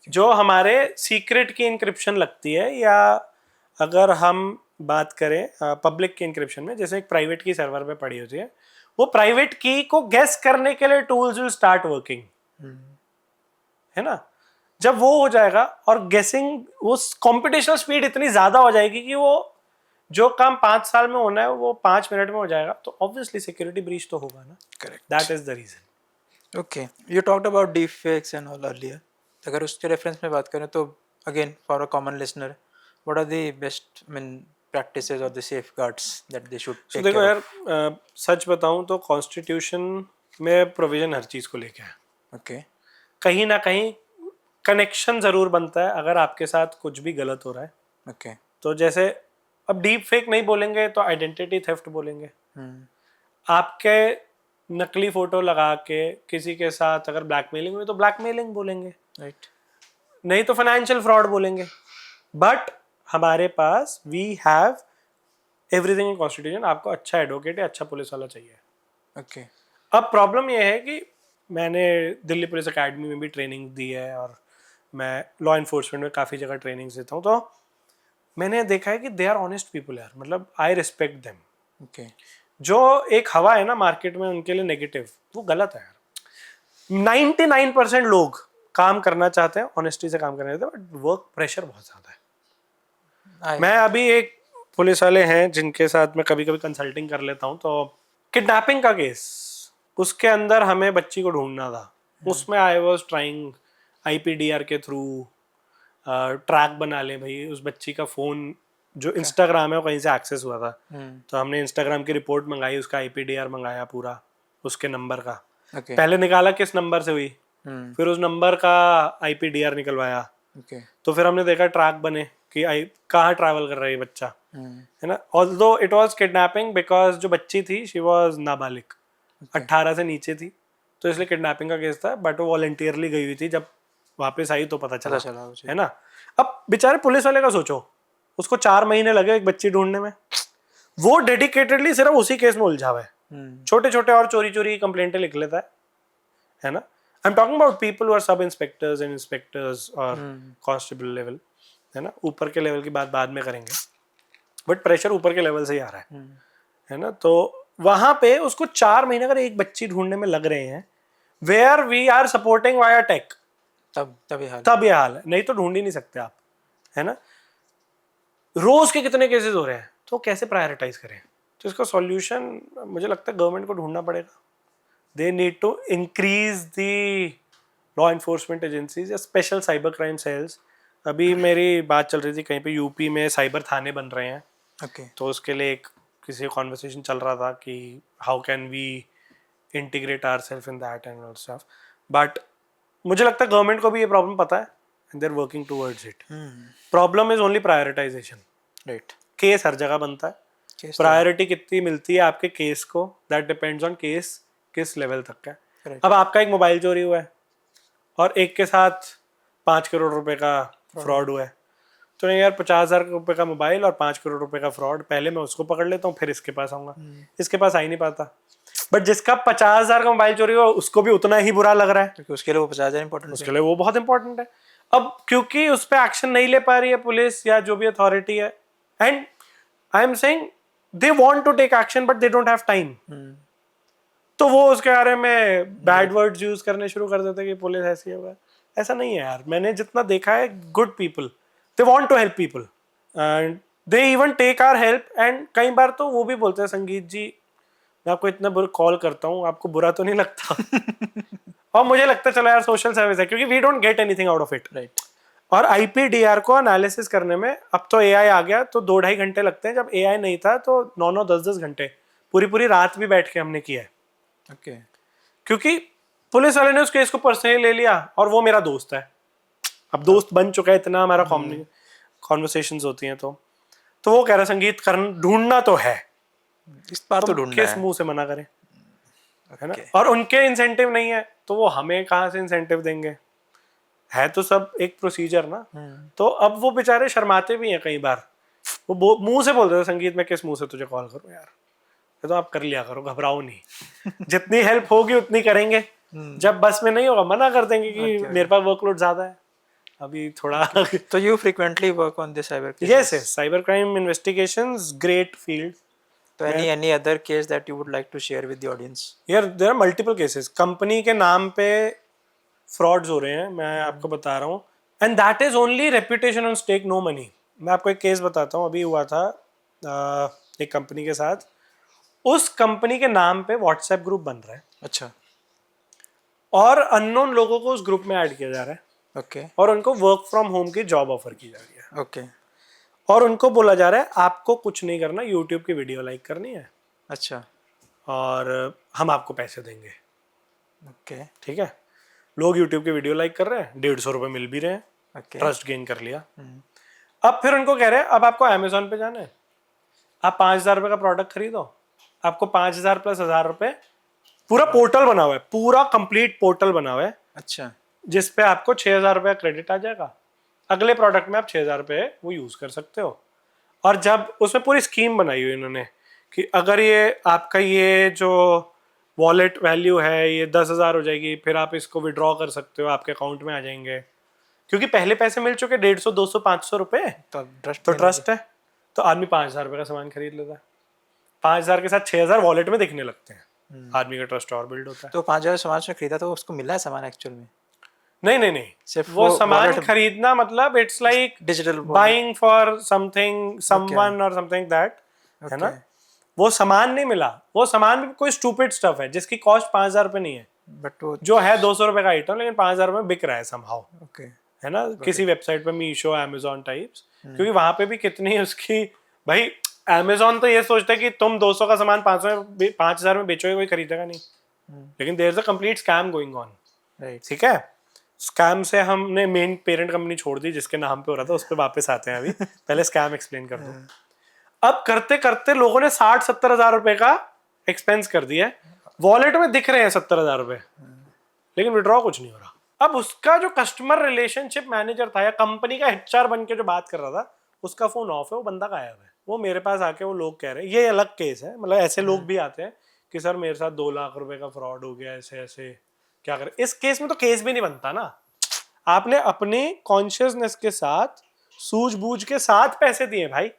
जो हमारे सीक्रेट की इंक्रिप्शन लगती है, या अगर हम बात करें पब्लिक की इंक्रिप्शन में, जैसे एक प्राइवेट की सर्वर पे पड़ी होती है, वो प्राइवेट की को गेस करने के लिए टूल्स विल स्टार्ट वर्किंग, है ना। जब वो हो जाएगा और गेसिंग, वो कॉम्पिटिशनल स्पीड इतनी ज्यादा हो जाएगी कि वो जो काम 5 साल में होना है वो 5 मिनट में हो जाएगा, तो ऑब्वियसली सिक्योरिटी ब्रीच तो होगा ना. Correct. That is the reason. Okay, you talked about deep fakes and all earlier. अगर उसके रेफरेंस में बात करें तो again for a common listener, what are the best practices or the safeguards that they should take देखो care यार, सच बताऊं तो कॉन्स्टिट्यूशन में प्रोविजन हर चीज को लेके है. ओके. कहीं ना कहीं कनेक्शन जरूर बनता है अगर आपके साथ कुछ भी गलत हो रहा है. ओके. तो जैसे अब डीप फेक नहीं बोलेंगे तो आइडेंटिटी थेफ्ट बोलेंगे. आपके नकली फोटो लगा के किसी के साथ अगर ब्लैकमेलिंग हुई तो ब्लैकमेलिंग बोलेंगे. राइट. नहीं तो फाइनेंशियल फ्रॉड बोलेंगे. बट हमारे पास we have everything in constitution. आपको अच्छा एडवोकेट या अच्छा पुलिस वाला चाहिए. ओके. अब प्रॉब्लम यह है कि मैंने दिल्ली पुलिस एकेडमी में भी ट्रेनिंग दी है और मैं लॉ इन्फोर्समेंट में काफ़ी जगह ट्रेनिंग देता हूँ. तो मैंने देखा है कि दे आर ऑनेस्ट पीपल यार. मतलब आई रिस्पेक्ट देम. ओके. जो एक हवा है ना मार्केट में उनके लिए नेगेटिव, वो गलत है यार. 99% लोग काम करना चाहते हैं, ऑनेस्टी से काम करना चाहते हैं, बट वर्क प्रेशर बहुत ज़्यादा है. मैं अभी एक पुलिस वाले हैं जिनके साथ मैं कभी कभी कंसल्टिंग कर लेता हूँ. तो किडनैपिंग का केस, उसके अंदर हमें बच्ची को ढूंढना था. उसमें आई वॉज ट्राइंग IPDR के थ्रू ट्रैक बना ले भाई उस बच्ची का फोन जो इंस्टाग्राम है वो कहीं से एक्सेस हुआ था. तो हमने इंस्टाग्राम की रिपोर्ट मंगाई, उसका IPDR मंगाया पूरा उसके नंबर का. पहले निकाला किस नंबर से हुई, फिर उस नंबर का IPDR निकलवाया. तो फिर हमने देखा ट्रैक बने कि कहाँ ट्रैवल कर रहा है बच्चा, है ना. Although it was kidnapping because जो बच्ची थी शी वाज नाबालिग, 18 से नीचे थी, तो इसलिए किडनैपिंग का केस था. बट वो वॉलंटियरली गई हुई थी, जब वापस आई तो पता चला है ना. अब बेचारे पुलिस वाले का सोचो, उसको 4 महीने लगे एक बच्ची ढूंढने में. वो डेडिकेटेडली सिर्फ उसी केस में उलझा हुआ है. छोटे छोटे और चोरी चोरी कंप्लेंटें लिख लेता है ना. I am talking about people who are sub inspectors and inspectors और कांस्टेबल लेवल, है ना. ऊपर के लेवल की बात बाद में करेंगे, बट प्रेशर ऊपर के लेवल से ही आ रहा है ना. तो वहां पे उसको 4 महीने अगर एक बच्ची ढूंढने में लग रहे हैं, where we are supporting via tech, तब ये हाल है. नहीं तो ढूंढ ही नहीं सकते आप, है ना. रोज के कितने केसेस हो रहे हैं, तो कैसे प्रायोरिटाइज करें. तो इसका सॉल्यूशन मुझे लगता है गवर्नमेंट को ढूंढना पड़ेगा. They need to increase the law enforcement agencies या स्पेशल साइबर क्राइम सेल्स. अभी मेरी बात चल रही थी कहीं पे यूपी में साइबर थाने बन रहे हैं. तो उसके लिए एक किसी कॉन्वर्सेशन चल रहा था कि how can we integrate ourself in that and all stuff. But मुझे लगता है गवर्नमेंट को भी ये प्रॉब्लम पता है and they are working towards it. Problem is only prioritization. Right. Case हर जगह बनता है, प्रायोरिटी कितनी मिलती है आपके केस को, दैट डिपेंड्स ऑन केस किस लेवल तक का है. अब आपका एक मोबाइल चोरी हुआ है और एक के साथ 5 करोड़ रुपए का फ्रॉड हुआ है, तो नहीं यार 50,000 रुपए का मोबाइल और 5 करोड़ रुपए का फ्रॉड, पहले मैं उसको पकड़ लेता हूँ फिर इसके पास आऊंगा. इसके पास आ ही नहीं पाता. बट जिसका 50,000 का मोबाइल चोरी हुआ उसको भी उतना ही बुरा लग रहा है, क्योंकि उसके लिए वो 50,000 इंपॉर्टेंट, उसके लिए वो बहुत इंपॉर्टेंट है. अब क्योंकि उस पर एक्शन नहीं ले पा रही है पुलिस या जो भी अथॉरिटी है, and I am saying they want to take action but they don't have time, तो वो उसके बारे में बैड वर्ड्स यूज करने शुरू कर देते कि पुलिस ऐसी है. ऐसा नहीं है यार. मैंने जितना देखा है, good people, they want to help people and they even take our help. And कई बार तो वो भी बोलते हैं, संगीत जी मैं आपको इतना बुरा कॉल करता हूँ, आपको बुरा तो नहीं लगता? और मुझे लगता है चलो यार सोशल सर्विस है, क्योंकि we don't get anything out of it. Right. और IPDR को एनालिसिस करने में अब तो AI आ गया तो 2-2.5 घंटे लगते हैं. जब AI नहीं था तो 9-9, 10-10 घंटे पूरी रात भी बैठ के हमने किया है. ओके. क्योंकि पुलिस वाले ने उस केस को पर्सनली ले लिया और वो मेरा दोस्त है, अब दोस्त बन चुका है, इतना हमारा कॉन्वर्सेशंस होती हैं. तो वो कह रहा संगीत ढूंढना तो है, इस बार तो ढूंढना है, किस मुंह से मना करें, है ना. और उनके इंसेंटिव नहीं है तो वो हमें कहाँ से इंसेंटिव देंगे, है तो सब एक प्रोसीजर ना. तो अब वो बेचारे शर्माते भी हैं कई बार, वो मुंह से बोलते थे संगीत मैं किस मुंह से तुझे कॉल करूं यार, तो आप कर लिया करो, घबराओ नहीं. जितनी हेल्प होगी उतनी करेंगे, जब बस में नहीं होगा मना कर देंगे कि मेरे पास वर्कलोड ज्यादा है अभी थोड़ा. तो you frequently work on this cyber cases? Yes, cyber crime investigations, great field. तो any other case that you would like to share with the audience? यार there are multiple cases. Company के नाम पे फ्रॉड्स हो रहे हैं, मैं आपको बता रहा हूँ. And that is only reputation on stake, no money. मैं आपको एक केस बताता हूँ, अभी हुआ था एक कंपनी के साथ. उस कंपनी के नाम पे व्हाट्सएप ग्रुप बन रहा है. अच्छा. और अननोन लोगों को उस ग्रुप में ऐड किया जा रहा है. ओके. और उनको वर्क फ्रॉम होम की जॉब ऑफर की जा रही है. ओके. और उनको बोला जा रहा है आपको कुछ नहीं करना, यूट्यूब की वीडियो लाइक करनी है. अच्छा. और हम आपको पैसे देंगे. ओके. ठीक है. लोग यूट्यूब की वीडियो लाइक कर रहे हैं, 150 रुपये मिल भी रहे हैं. ओके. ट्रस्ट गेन कर लिया. अब फिर उनको कह रहे हैं अब आपको अमेजोन पे जाना है, आप 5,000 रुपये का प्रोडक्ट खरीदो, आपको 5,000 प्लस 1,000 रुपये. पूरा पोर्टल बना हुआ है, पूरा कंप्लीट पोर्टल बना हुआ है. अच्छा. जिसपे आपको 6,000 रुपये क्रेडिट आ जाएगा. अगले प्रोडक्ट में आप 6,000 रुपये वो यूज कर सकते हो. और जब उसमें पूरी स्कीम बनाई हुई इन्होंने कि अगर ये आपका ये जो वॉलेट वैल्यू है ये 10,000 हो जाएगी, फिर आप इसको विड्रॉ कर सकते हो, आपके अकाउंट में आ जाएंगे. क्योंकि पहले पैसे मिल चुके 150, 200, 500 रुपये, तो ट्रस्ट है. तो आदमी 5,000 रुपये का सामान खरीद लेता है. 5,000 के साथ 6,000 वॉलेट में दिखने लगते हैं. आदमी का ट्रस्ट और बिल्ड होता है. तो 5,000 सामान से खरीदा तो उसको मिला है सामान एक्चुअल में? नहीं, सिर्फ वो सामान खरीदना मतलब it's like digital buying for something, someone और समथिंग दैट, है ना. वो सामान नहीं मिला, वो सामान भी कोई स्टूपिड स्टफ है जिसकी कॉस्ट 5,000 रुपये नहीं है, बट वो जो है 200 रुपये का आइटम, लेकिन 5,000 रुपये में बिक रहा है समहाउ. ओके. है ना. किसी वेबसाइट पे मीशो, अमेजोन टाइप्स, क्योंकि वहां पे भी कितनी उसकी भाई. अमेजोन तो ये सोचता है कि तुम 200 का सामान 5,000 में बेचोगे, कोई खरीदेगा नहीं. लेकिन there is a complete scam going on. ठीक है. स्कैम से हमने मेन पेरेंट कंपनी छोड़ दी जिसके नाम पे हो रहा था, उस पर वापस आते हैं. अभी पहले स्कैम एक्सप्लेन कर दो. अब करते करते लोगों ने 60-70 हजार रुपए का एक्सपेंस कर दिया है. वॉलेट में दिख रहे हैं 70,000 रुपए, लेकिन विड्रॉ कुछ नहीं हो रहा. अब उसका जो कस्टमर रिलेशनशिप मैनेजर था या कंपनी का एचआर बन के जो बात कर रहा था, उसका फोन ऑफ है, वो बंदा गायब है. वो मेरे पास आके वो लोग कह रहे हैं, ये अलग केस है, मतलब ऐसे लोग भी आते हैं कि सर मेरे साथ 2 लाख रुपए का फ्रॉड हो गया, ऐसे ऐसे क्या करें. इस केस में तो केस भी नहीं बनता ना. आपने अपने कॉन्शियसनेस के साथ, सूझबूझ के साथ पैसे दिए भाई.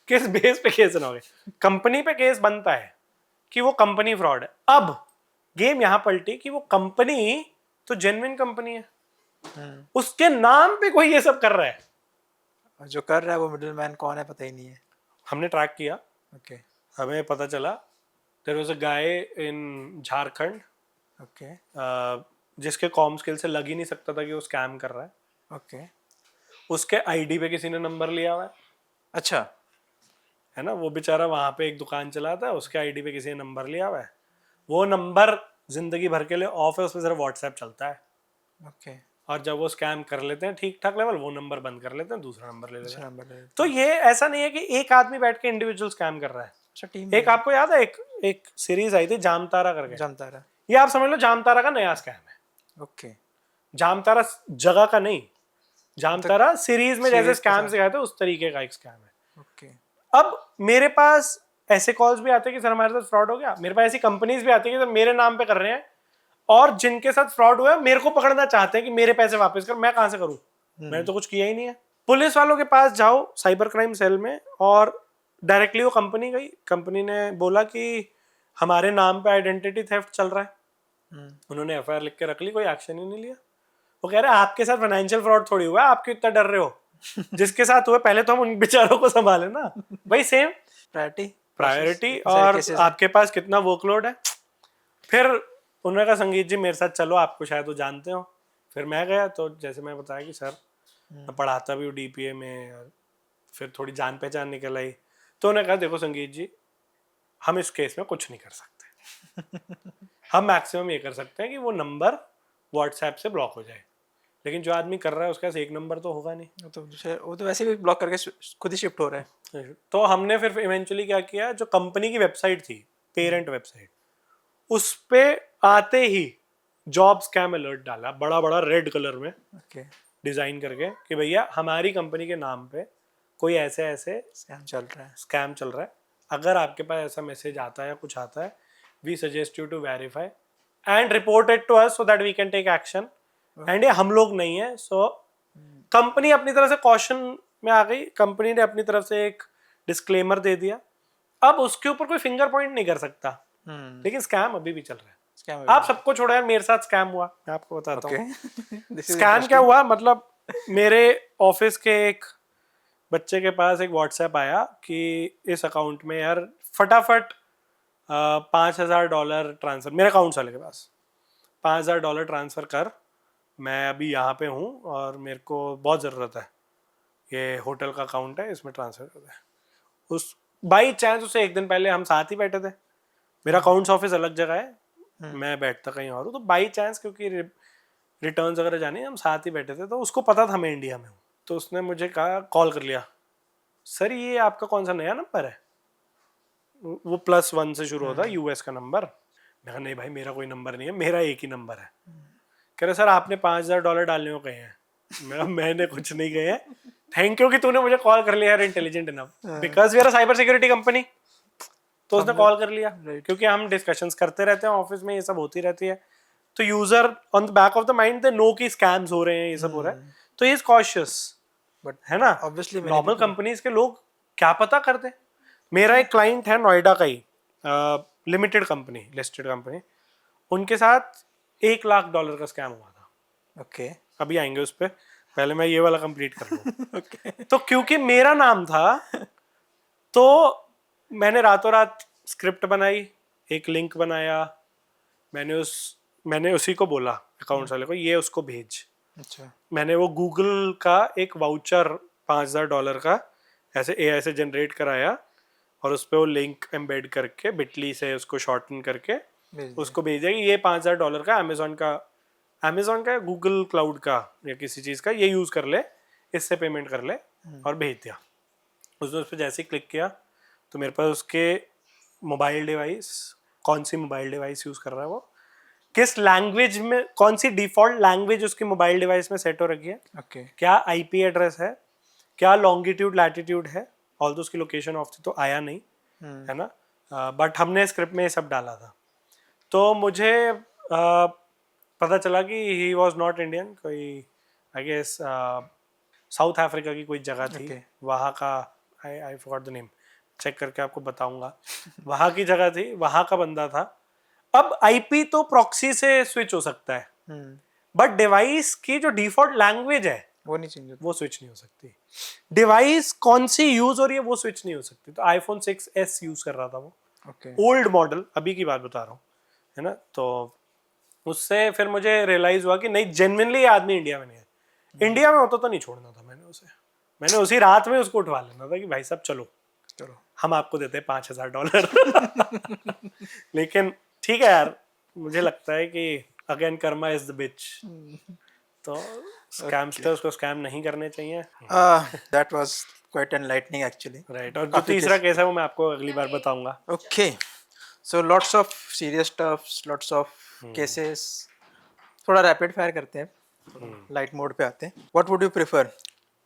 किस बेस पे केस बनोगे? कंपनी पे केस बनता है कि वो कंपनी फ्रॉड है. अब गेम यहां पलटी कि वो कंपनी तो जेन्युइन कंपनी है, उसके नाम पे कोई ये सब कर रहा है. जो कर रहा है वो मिडिल मैन कौन है पता ही नहीं है. हमने ट्रैक किया. ओके. हमें पता चला there was a guy in Jharkhand, okay, जिसके कॉम स्किल से लग ही नहीं सकता था कि वो स्कैम कर रहा है. ओके. उसके आईडी पे किसी ने नंबर लिया हुआ है. अच्छा. है ना. वो बेचारा वहां पे एक दुकान चलाता है, उसके आईडी पे किसी ने नंबर लिया हुआ है. वो नंबर जिंदगी भर के लिए ऑफ है, उस पर सिर्फ व्हाट्सएप चलता है. ओके. और जब वो स्कैम कर लेते हैं ठीक ठाक लेवल, वो नंबर बंद कर लेते हैं, दूसरा नंबर ले लेते हैं. तो ये ऐसा नहीं है कि एक आदमी बैठ के इंडिविजुअल स्कैम कर रहा है. अच्छा. टीम एक आपको याद है एक सीरीज आई थी जामतारा करके. जामतारा. ये आप समझ लो जामतारा का नया स्कैम है. ओके. जामतारा जगह का नहीं, जामतारा सीरीज में जैसे स्कैम सिखाए थे उस तरीके का एक स्कैम है. ओके. अब मेरे पास ऐसे कॉल्स भी आते हैं कि सर हमारे साथ फ्रॉड हो गया. मेरे पास ऐसी कंपनीज भी आती है कि सर मेरे नाम पे कर रहे हैं और जिनके साथ फ्रॉड हुआ है मेरे को पकड़ना चाहते हैं कि मेरे पैसे वापस कर. मैं कहां से करूं, मैंने तो कुछ किया ही नहीं है. पुलिस वालों के पास जाओ साइबर क्राइम सेल में, और डायरेक्टली वो कंपनी गई. कंपनी ने बोला कि हमारे नाम पे आइडेंटिटी थेफ्ट चल रहा है. उन्होंने एफआईआर लिख के रख ली, कोई एक्शन ही नहीं लिया. वो कह रहे हैं आपके साथ फाइनेंशियल फ्रॉड थोड़ी हुआ है, आप क्यों इतना डर रहे हो. जिसके साथ हुए पहले तो हम उन बेचारों को संभाले ना भाई. Same priority. और आपके पास कितना वर्कलोड है. फिर उन्होंने कहा संगीत जी मेरे साथ चलो, आपको शायद वो जानते हो. फिर मैं गया, तो जैसे मैं बताया कि सर मैं पढ़ाता भी हूँ डीपीए में, और फिर थोड़ी जान पहचान निकल आई. तो उन्होंने कहा देखो संगीत जी, हम इस केस में कुछ नहीं कर सकते. हम मैक्सिमम ये कर सकते हैं कि वो नंबर व्हाट्सएप से ब्लॉक हो जाए, लेकिन जो आदमी कर रहा है उसके पास एक नंबर तो होगा नहीं. वो तो वैसे भी ब्लॉक करके खुद ही शिफ्ट हो रहा है. तो हमने फिर इवेंचुअली क्या किया, जो कंपनी की वेबसाइट थी, पेरेंट वेबसाइट, उस पे आते ही जॉब स्कैम अलर्ट डाला, बड़ा बड़ा रेड कलर में डिजाइन करके कि भैया हमारी कंपनी के नाम पे कोई ऐसे ऐसे स्कैम चल रहा है. अगर आपके पास ऐसा मैसेज आता है या कुछ आता है, we suggest you to verify and report it to us so that we can take action. And ये हम लोग नहीं है. सो कंपनी अपनी तरफ से कॉशन में आ गई. कंपनी ने अपनी तरफ से एक डिस्क्लेमर दे दिया. अब उसके ऊपर कोई फिंगर पॉइंट नहीं कर सकता, लेकिन स्कैम अभी भी चल रहा है. आप सबको छोड़ो यार, मेरे साथ स्कैम हुआ, मैं आपको बताता हूँ. स्कैम क्या हुआ, मतलब मेरे ऑफिस के एक बच्चे के पास एक व्हाट्सएप आया कि इस अकाउंट में यार फटाफट $5,000 ट्रांसफर, मेरे अकाउंट वाले के पास $5,000 ट्रांसफर कर, मैं अभी यहाँ पे हूँ और मेरे को बहुत ज़रूरत है, ये होटल का अकाउंट है, इसमें ट्रांसफर कर दे। उस बाई चांस उसे एक दिन पहले हम साथ ही बैठे थे, मेरा अकाउंट्स ऑफिस अलग जगह है, मैं बैठता कहीं और हूँ, तो बाई चांस क्योंकि रिटर्न्स वगैरह जाने हम साथ ही बैठे थे, तो उसको पता था मैं इंडिया में हूँ, तो उसने मुझे कहा, कॉल कर लिया, सर ये आपका कौन सा नया नंबर है, वो +1 से शुरू होता है यूएस का नंबर। मैं कहा नहीं भाई मेरा कोई नंबर नहीं है, मेरा एक ही नंबर है। कह रहे सर आपने $5,000 डालने को कहे हैं। मैंने कुछ नहीं कहे हैं, थैंक यू कि तूने मुझे कॉल कर लिया यार, intelligent enough, because we are a cyber security company. तो उसने कॉल कर लिया क्योंकि हम डिस्कशंस करते रहते हैं ऑफिस में, ये सब होती रहती है, तो user on the back of the mind they know कि स्कैम्स हो रहे हैं, ये सब हो रहा है, तो ही इज कॉशियस, बट है ना। ऑब्वियसली नॉर्मल कंपनीज के लोग क्या पता करते। मेरा एक क्लाइंट है नोएडा का ही, लिमिटेड कंपनी, लिस्टेड कंपनी, उनके साथ $1,00,000 का स्कैम हुआ था। ओके अभी आएंगे उस पर, पहले मैं ये वाला कंप्लीट कर लूँ। तो क्योंकि मेरा नाम था, तो मैंने रातों रात स्क्रिप्ट बनाई, एक लिंक बनाया, मैंने उसी को बोला अकाउंट्स वाले को, ये उसको भेज। अच्छा, मैंने वो गूगल का एक वाउचर $5,000 का ऐसे AI से जनरेट कराया और उस पर वो लिंक एम्बेड करके बिटली से उसको शॉर्टन करके उसको भेजा कि ये $5,000 का अमेजोन का गूगल क्लाउड का या किसी चीज़ का ये यूज़ कर ले, इससे पेमेंट कर ले, और भेज दिया। उसने उस पर जैसे ही क्लिक किया तो मेरे पास उसके मोबाइल डिवाइस, कौन सी मोबाइल डिवाइस यूज़ कर रहा है वो, किस लैंग्वेज में, कौन सी डिफॉल्ट लैंग्वेज उसकी मोबाइल डिवाइस में सेट हो रखी है, ओके, क्या IP एड्रेस है, क्या लॉन्गिट्यूड लैटिट्यूड है, ऑल उसकी लोकेशन ऑफ थी तो आया नहीं, है ना, बट हमने स्क्रिप्ट में ये सब डाला था। तो मुझे पता चला कि ही वॉज नॉट इंडियन, कोई आई गेस साउथ अफ्रीका की कोई जगह थी, Okay. वहाँ का, I forgot the name, check करके आपको बताऊंगा, वहाँ की जगह थी, वहाँ का बंदा था। अब IP तो प्रॉक्सी से स्विच हो सकता है, बट डिवाइस की जो डिफॉल्ट लैंग्वेज है वो नहीं चेंज होता, वो स्विच नहीं हो सकती। डिवाइस कौन सी यूज हो रही है वो स्विच नहीं हो सकती। तो iPhone 6s यूज कर रहा था वो, ओके, ओल्ड मॉडल, अभी की बात बता रहा हूँ, है ना। तो उससे फिर मुझे रियलाइज हुआ कि नहीं, जेन्युइनली ये आदमी इंडिया में नहीं है। इंडिया में होता तो नहीं छोड़ना था मैंने उसे, मैंने उसी रात में उसको उठवा लेना था कि भाई साहब चलो चलो हम आपको देते हैं $5,000। लेकिन ठीक है यार, मुझे लगता है कि अगेन कर्मा इज द बिच, तो स्कैमस्टर्स को स्कैम नहीं करने चाहिए। That was quite enlightening actually, right, और जो तीसरा केस है वो मैं आपको अगली बार बताऊंगा। Okay, so lots of serious stuffs, lots of cases, थोड़ा रैपिड फायर करते हैं, लाइट मोड पे आते हैं। What would you prefer,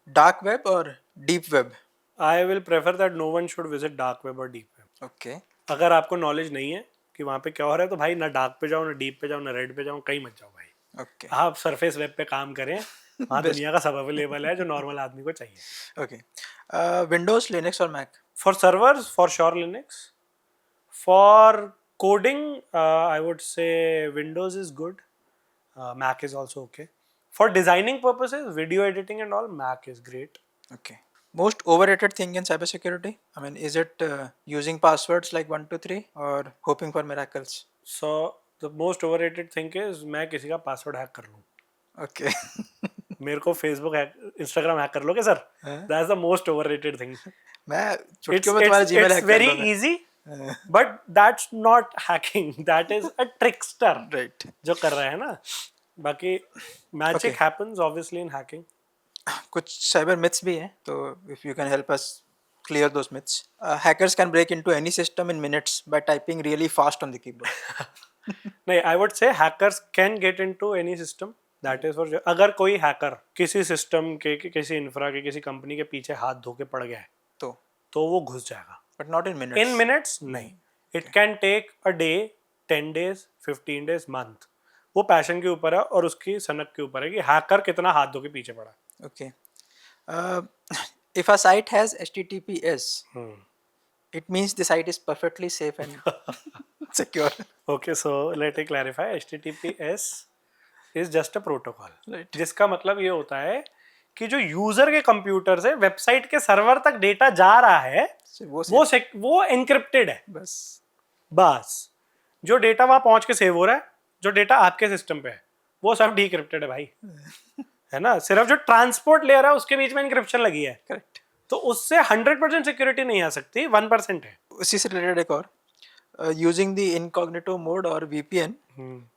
dark web or deep web? I will prefer that no one should visit dark web or deep web. Okay, अगर आपको knowledge नहीं है कि वहाँ पे क्या हो रहा है, तो भाई ना डार्क पे जाओ, ना डीप पे जाओ, ना रेड पे जाओ, कहीं मत जाओ भाई। ओके, आप सरफेस वेब पे काम करें, वहाँ दुनिया का सब अवेलेबल है जो नॉर्मल आदमी को चाहिए। ओके, विंडोज, लिनक्स और Mac? For servers for sure Linux, for coding I would say Windows is good, Mac is also okay. For designing purposes, video editing and all, Mac is great. Okay. Most overrated thing in cybersecurity? I mean, is it using passwords like 123 or hoping for miracles? So the most overrated thing is मैं किसी का password hack कर लूँ। Okay. मेरे को Facebook hack, Instagram hack कर लोगे sir, that's the most overrated thing. मैं चुटकियों में तुम्हारा जीमेल हैक कर वेरी लूंगा। Easy, but that's not hacking, that is a trickster Right. जो कर रहा है ना। बाकी magic happens obviously in hacking. कुछ साइबर मिथ्स भी हैं, तो if you can help us clear those myths. Hackers can break into any system in minutes by typing really fast on the keyboard. नहीं, आई वुड से hackers can get into any system, that is for. अगर कोई hacker किसी system के, किसी infra के, किसी company के पीछे हाथ धो के पड़ गया है तो वो घुस जाएगा, but not in minutes. In minutes नहीं, it can take a day, 10 days, 15 days, month. वो पैशन के ऊपर है और उसकी सनक के ऊपर है कि हैकर कितना हाथ धो के पीछे पड़ा। Okay. If a site has HTTPS, it means the site is perfectly safe and secure. Okay, so let me clarify. HTTPS is just a protocol, Right. जिसका मतलब ये होता है कि जो यूजर के कंप्यूटर से वेबसाइट के सर्वर तक डेटा जा रहा है वो एनक्रिप्टेड है। बस जो डेटा वहां पहुंच के सेव हो रहा है, जो डेटा आपके सिस्टम पे है, वो सब डिक्रिप्टेड है भाई। है ना, सिर्फ जो ट्रांसपोर्ट लेयर है उसके बीच में एनक्रिप्शन लगी है। करेक्ट। तो उससे 100% सिक्योरिटी नहीं आ सकती, 1% है। उसी से रिलेटेड एक और, यूजिंग द इनकॉग्निटो मोड और VPN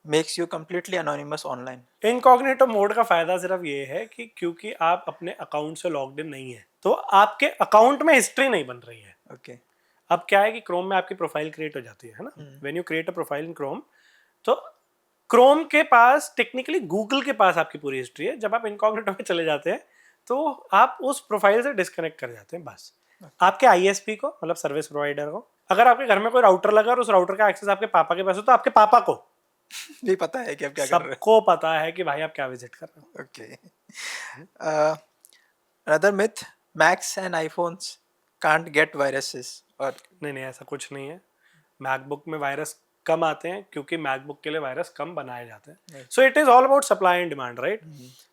makes you completely anonymous online. Incognito mode का फायदा सिर्फ ये है कि क्योंकि आप अपने अकाउंट से लॉग्ड इन नहीं है, तो आपके अकाउंट में हिस्ट्री नहीं बन रही है। ओके। अब क्या है कि क्रोम में आपकी प्रोफाइल क्रिएट हो जाती है ना, when you create a profile in Chrome, तो क्रोम के पास टेक्निकली गूगल के पास आपकी पूरी हिस्ट्री है। जब आप इनकॉग्निटो में चले जाते हैं तो आप उस प्रोफाइल से डिस्कनेक्ट कर जाते हैं। बस आपके आईएसपी को, मतलब सर्विस प्रोवाइडर को, अगर आपके घर में कोई राउटर लगा और उस राउटर का एक्सेस आपके पापा के पास हो, तो आपके पापा को भी पता है कि आप क्या कर रहे हैं। सबको पता है कि भाई आप क्या विजिट कर रहे हो। Okay. Another myth, max and iPhones can't get viruses. और नहीं, ऐसा कुछ नहीं है। मैकबुक में वायरस कम आते हैं क्योंकि मैकबुक के लिए वायरस कम बनाए जाते हैं। सो it is all about supply and demand, right.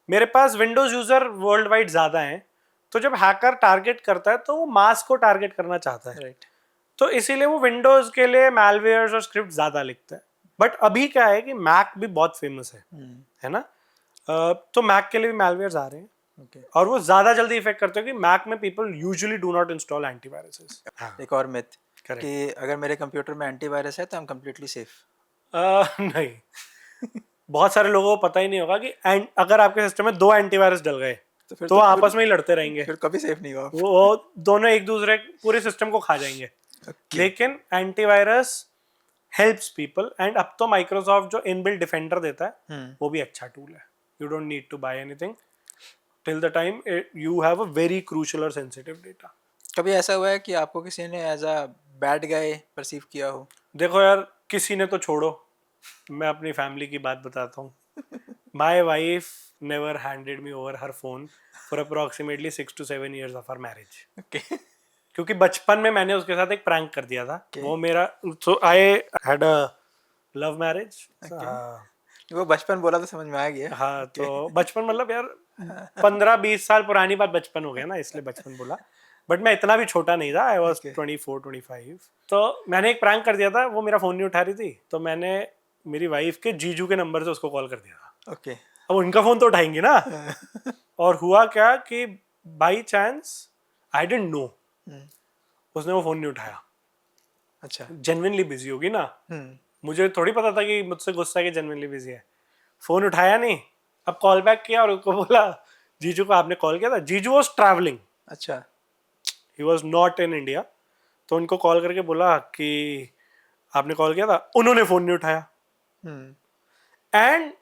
मेरे पास विंडोज यूजर वर्ल्ड वाइड ज्यादा हैं, तो जब हैकर टारगेट करता है तो वो मास को टारगेट करना चाहता है, राइट। तो इसीलिए वो विंडोज के लिए मैलवेयर्स और स्क्रिप्ट ज्यादा लिखता है। बट अभी क्या है कि मैक भी बहुत फेमस है ना, तो मैक के लिए भी मैलवेयर्स आ रहे हैं। Okay. और वो ज्यादा जल्दी इफेक्ट करते हैं कि मैक में people usually do not install antiviruses. एक और मिथ कि अगर मेरे कंप्यूटर में एंटीवायरस है तो आई एम कंप्लीटली सेफ। नहीं, बहुत सारे लोगों को पता ही नहीं होगा कि अगर आपके सिस्टम में 2 एंटीवायरस डल गए तो आपस में ही लड़ते रहेंगे, फिर कभी सेफ नहीं होगा। वो दोनों एक दूसरे पूरे सिस्टम को खा जाएंगे। लेकिन एंटीवायरस हेल्प्स पीपल, एंड अब तो माइक्रोसॉफ्ट जो इनबिल्ट डिफेंडर देता है वो भी अच्छा टूल है। You don't need to buy anything till the time you have a very crucial or sensitive data. कभी ऐसा हुआ है कि आपको किसी ने as a bad guy perceive किया हो? देखो यार, किसी ने तो छोड़ो, मैं अपनी फैमिली की बात बताता हूँ। My wife never handed me over her phone for approximately 6 to 7 years of our marriage. Okay. क्योंकि बचपन में मैंने उसके साथ एक प्रैंक कर दिया था। वो मेरा, so I had a love marriage. वो बचपन बोला तो समझ में आ गया। हाँ, तो बचपन मतलब यार 15-20 साल पुरानी बात बचपन हो गया ना, इसलिए बचपन बोला। बट मैं इतना भी छोटा नहीं था, आई वॉज 24-25। तो मैंने एक प्रैंक कर दिया था, वो मेरा फोन नहीं उठा रही थी, तो मैंने मेरी वाइफ के जीजू के नंबर से उसको कॉल कर दिया था। ओके। अब उनका फोन तो उठाएंगे ना। और हुआ क्या कि by chance, I didn't know, उसने वो फोन नहीं उठाया। अच्छा। जेन्युइनली बिजी होगी ना, मुझे थोड़ी पता था कि मुझसे गुस्सा है कि जेन्युइनली बिजी है। फोन उठाया नहीं, अब कॉल बैक किया और उसको बोला जीजू को आपने कॉल किया था। जीजू वाज ट्रैवलिंग, अच्छा, he was not in India. तो उनको कॉल करके बोला कि आपने कॉल किया था, उन्होंने फोन नहीं उठाया। And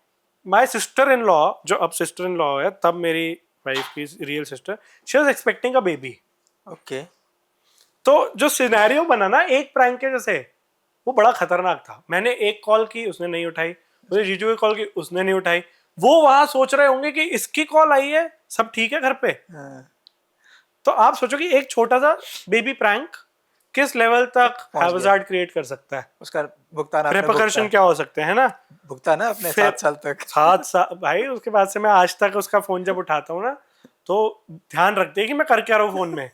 my sister in law, जो अब सिस्टर इन लॉ है, तब मेरी वाइफ की real sister, she was expecting a baby. Okay. तो जो सिनेरियो बना ना एक प्रैंक के जैसे, वो बड़ा खतरनाक था। मैंने एक कॉल की, उसने नहीं उठाई, मुझे जीजू की कॉल की, उसने नहीं उठाई। वो वहां सोच रहे होंगे कि इसकी कॉल आई है, सब ठीक है घर पे। तो आप सोचो कि एक छोटा सा बेबी प्रैंक किस लेवल तक हैजार्ड क्रिएट कर सकता है, उसका भुगतान, रेपरकशन क्या हो सकते हैं ना। भुगतान है अपने 7 साल तक। 7 साल भाई, उसके बाद से मैं आज तक उसका फोन जब उठाता हूँ ना, तो ध्यान रखते हैं कि मैं कर क्या रहा हूँ फोन में।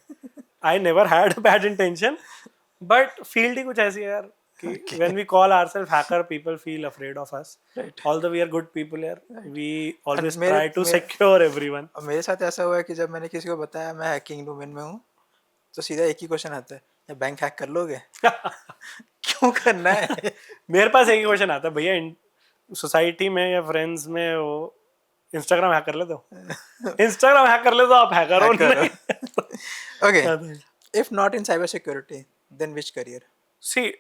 I never had bad intention, but field ही कुछ ऐसी है यार कि when we call ourselves hacker, people feel afraid of us. Right. Although we are good people here, we always मेरे- try to secure everyone. और मेरे साथ ऐसा हुआ है कि जब मैंने किसी को बताया मैं हैकिंग डोमेन में हूँ, तो सीधा एक ही क्वेश्चन आता है, ये बैंक हैक कर लोगे? क्यों करना है? मेरे पास एक ही क्वेश्चन आता है, भैया सोसाइटी में या फ्रेंड्स में वो इंस्टाग्राम हैक कर ले दो। इंस्टाग्राम हैक कर ले दो, आप हैकर हो नहीं। Okay, if not in cyber security then which career? See,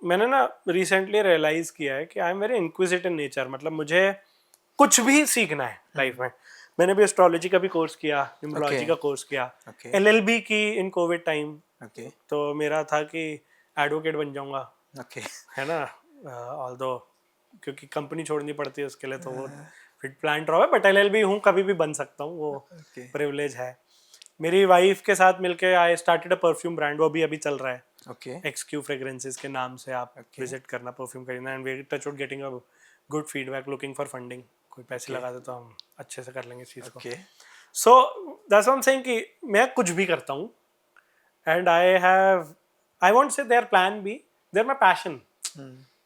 मैंने ना रिसेंटली रियलाइज किया है कि I am very inquisitive nature. मतलब मुझे कुछ भी सीखना है लाइफ में। मैंने भी एस्ट्रोलॉजी का भी कोर्स किया, न्यूमरोलॉजी का कोर्स किया, LLB की इन कोविड टाइम। तो मेरा था कि एडवोकेट बन जाऊंगा, है ना। ऑल्दो क्योंकि कंपनी छोड़नी पड़ती है उसके लिए, तो वो फिट प्लान रहा है, बट LLB हूँ, कभी भी बन सकता हूँ, वो प्रिविलेज है। मेरी वाइफ के साथ मिलके I started a perfume brand, वो भी अभी चल रहा है। XQ फ्रेग्रेंसेस के नाम से आप विजिट करना, परफ्यूम खरीदना, and we touch wood getting a good feedback, looking for funding. कोई पैसे लगा दे तो हम अच्छे से कर लेंगे इस चीज़ को। So that's what I'm saying कि मैं कुछ भी करता हूँ and I won't say they're plan B, they're my passion.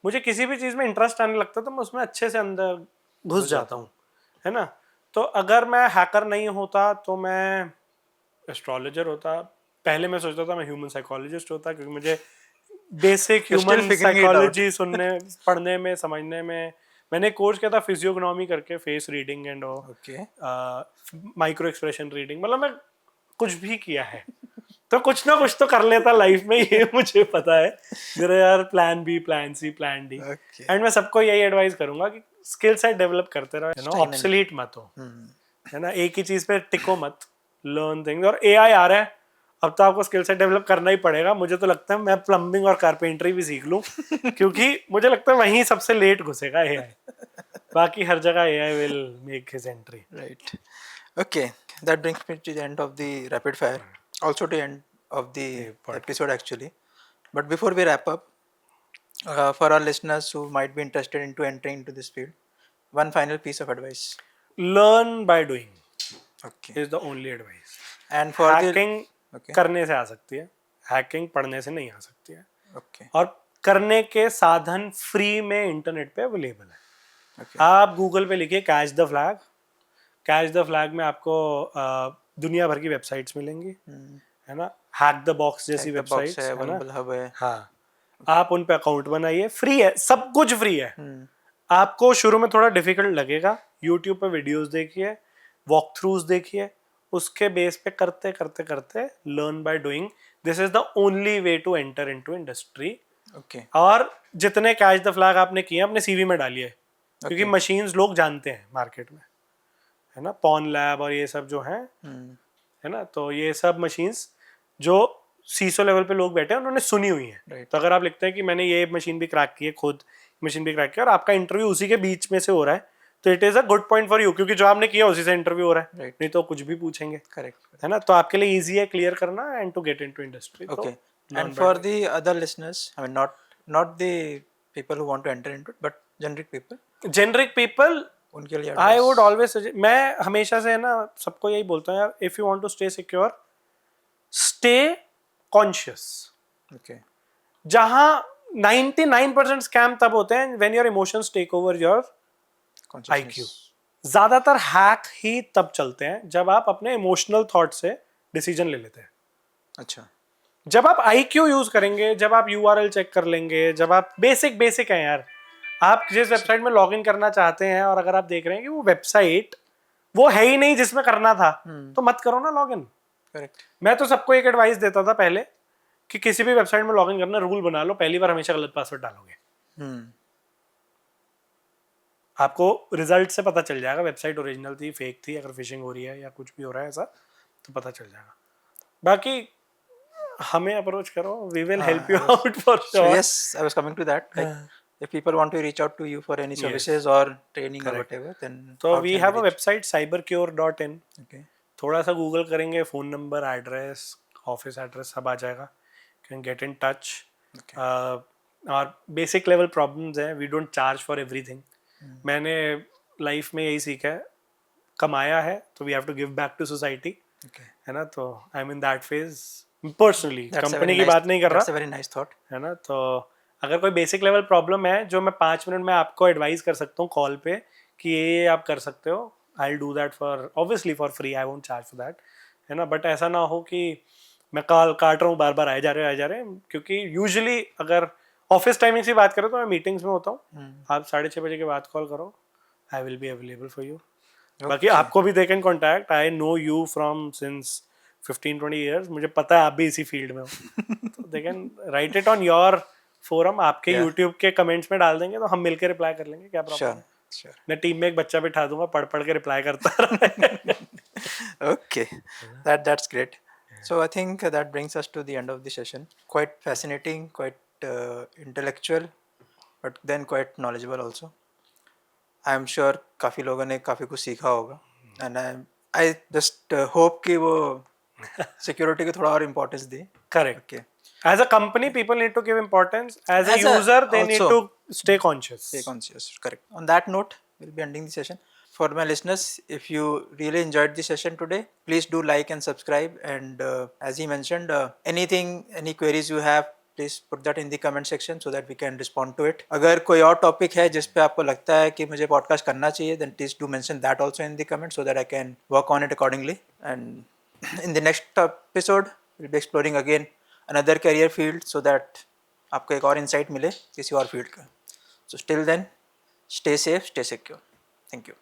मुझे किसी भी चीज़ में इंटरेस्ट आने लगता है तो मैं उसमें अच्छे से अंदर घुस जाता हूँ, है ना. तो अगर मैं हैकर नहीं होता तो मैं एस्ट्रोलॉजर होता. पहले मैं सोचता था मैं ह्यूमन साइकोलॉजिस्ट होता, क्योंकि मुझे बेसिक ह्यूमन साइकोलॉजी सुनने पढ़ने में समझने में. मैंने कोर्स किया था फिजियोग्नोमी करके, face reading and micro expression reading. मतलब मैं कुछ भी किया है तो कुछ ना कुछ तो कर लेता लाइफ में, ये मुझे पता है. मेरा यार plan B, plan C, plan D. And मैं सबको यही एडवाइस करूंगा कि स्किल सेट डेवलप करते रहो, यू नो, ऑब्सोलीट मत हो, है ना. एक ही चीज पे टिको मत, लर्न थिंग्स. और एआई आ रहा है, अब तो आपको स्किल सेट डेवलप करना ही पड़ेगा. मुझे तो लगता है मैं प्लम्बिंग और कारपेंटरी भी सीख लूं क्योंकि मुझे लगता है वहीं सबसे लेट घुसेगा एआई. बाकी हर जगह AI will make his entry. Right. Okay, that brings me to the end of the rapid fire, also to end of the episode actually. But before we wrap up, for our listeners who might be interested into entering into this field, one final piece of advice. Learn by doing. Okay. Is the only advice. And for hacking करने से आ सकती है, hacking पढ़ने से नहीं आ सकती है. Okay. और करने के साधन फ्री में इंटरनेट पे अवेलेबल है. Okay. आप गूगल पे लिखिए catch the flag. Catch the flag में आपको दुनिया भर की वेबसाइट्स मिलेंगी, है ना. हैक द बॉक्स जैसी वेबसाइट्स है ना. हाँ, आप उन पे अकाउंट बनाइए, फ्री है, सब कुछ फ्री है. आपको शुरू में थोड़ा डिफिकल्ट लगेगा, यूट्यूब पे वीडियोस देखिए, वॉक थ्रूज देखिए, उसके बेस पे करते करते करते learn by doing. This is the only way to enter into industry. Okay. और जितने कैच द फ्लैग आपने किए अपने सीवी में डालिए, क्योंकि मशीन्स लोग जानते हैं मार्केट में, है ना. पॉन लैब और ये सब जो है ना, तो ये सब मशीन्स जो सीसो लेवल पे लोग बैठे हैं उन्होंने सुनी हुई है. तो अगर आप लिखते हैं कि मैंने ये मशीन भी क्रैक की है, खुद मशीन भी क्रैक की है, और आपका इंटरव्यू उसी के बीच में से हो रहा है, तो it is a good point for you, क्योंकि जो आपने किया उसी से इंटरव्यू हो रहा है. नहीं तो कुछ भी पूछेंगे. करेक्ट, है ना. तो आपके लिए इजी है क्लियर करना and to get into industry. Okay. And for the other listeners, I mean not the people who want to enter into, but generic people उनके लिए आई वुड ऑलवेज, मैं हमेशा से, है ना, सबको यही बोलता हूँ यार, if you want to stay secure, stay conscious. Okay. जहां 99% स्कैम तब होते हैं when your emotions take over your IQ. ज्यादातर हैक ही तब चलते हैं जब आप अपने इमोशनल थॉट से डिसीजन ले लेते हैं. अच्छा. जब आप आईक्यू यूज करेंगे, जब आप यूआरएल चेक कर लेंगे, जब आप बेसिक है यार, आप जिस वेबसाइट में लॉगिन करना चाहते हैं और अगर आप देख रहे हैं कि वो वेबसाइट वो है ही नहीं जिसमें करना था, तो मत करो ना लॉगिन. करेक्ट. मैं तो सबको एक एडवाइस देता था पहले कि किसी भी वेबसाइट में लॉगिन करना, रूल बना लो, पहली बार हमेशा गलत पासवर्ड डालोगे, आपको रिजल्ट से पता चल जाएगा वेबसाइट ओरिजिनल थी, फेक थी, अगर फिशिंग हो रही है या कुछ भी हो रहा है ऐसा, तो पता चल जाएगा. बाकी हमें अप्रोच करो, we will help you out for sure. Yes, I was coming to that. If people want to reach out to you for any services or training or whatever, then so we have a website cybercure.in. Okay. थोड़ा सा Google करेंगे, phone number, address, office address सब आ जाएगा. Can get in touch. और basic level problems हैं, we don't charge for everything. मैंने life में यही सीखा है, कमाया है तो we have to give back to society, है ना. तो I am in that phase personally, company की बात नहीं कर रहा. That's a very nice thought. है ना. तो अगर कोई बेसिक लेवल प्रॉब्लम है जो मैं 5 मिनट में आपको एडवाइस कर सकता हूँ कॉल पे कि ये आप कर सकते हो, I will do that for, obviously for free, I won't charge for that, है ना. बट ऐसा ना हो कि मैं कॉल काट रहा हूँ, बार बार आए जा रहे हैं, क्योंकि यूजुअली अगर ऑफिस टाइमिंग की बात करें तो मैं मीटिंग्स में होता हूँ. आप 6:30 बजे के बाद कॉल करो, I will be available for you. बाकी आपको भी they can contact, I know you from since 15-20 years, मुझे पता है आप भी इसी फील्ड में हो, तो they can write it on your forum, आपके YouTube के कमेंट्स में डाल देंगे तो हम मिलकर रिप्लाई कर लेंगे. क्या प्रॉब्लम है. Sure. मैं टीम में एक बच्चा बिठा दूंगा, पढ़ के रिप्लाई करता रहे. Okay, that's great. So I think that brings us to the end of the session. Quite fascinating, quite intellectual, but then quite knowledgeable also. I am sure काफी लोगों ने काफी कुछ सीखा होगा, and I just hope कि वो security को थोड़ा और importance they. Correct. Okay. As a company, people need to give importance. As a user, they need to stay conscious. Stay conscious. Correct. On that note, we'll be ending the session. for my listeners, if you really enjoyed the session today, please do like and subscribe. And as he mentioned, any queries you have, please put that in the comment section so that we can respond to it. अगर कोई और topic है जिस पे आपको लगता है कि मुझे पॉडकास्ट करना चाहिए, then please do mention that also in the comment so that I can work on it accordingly. And in the next episode we'll be exploring again another career field so that आपको एक और insight मिले किसी और field का. So till then, stay safe, stay secure. Thank you.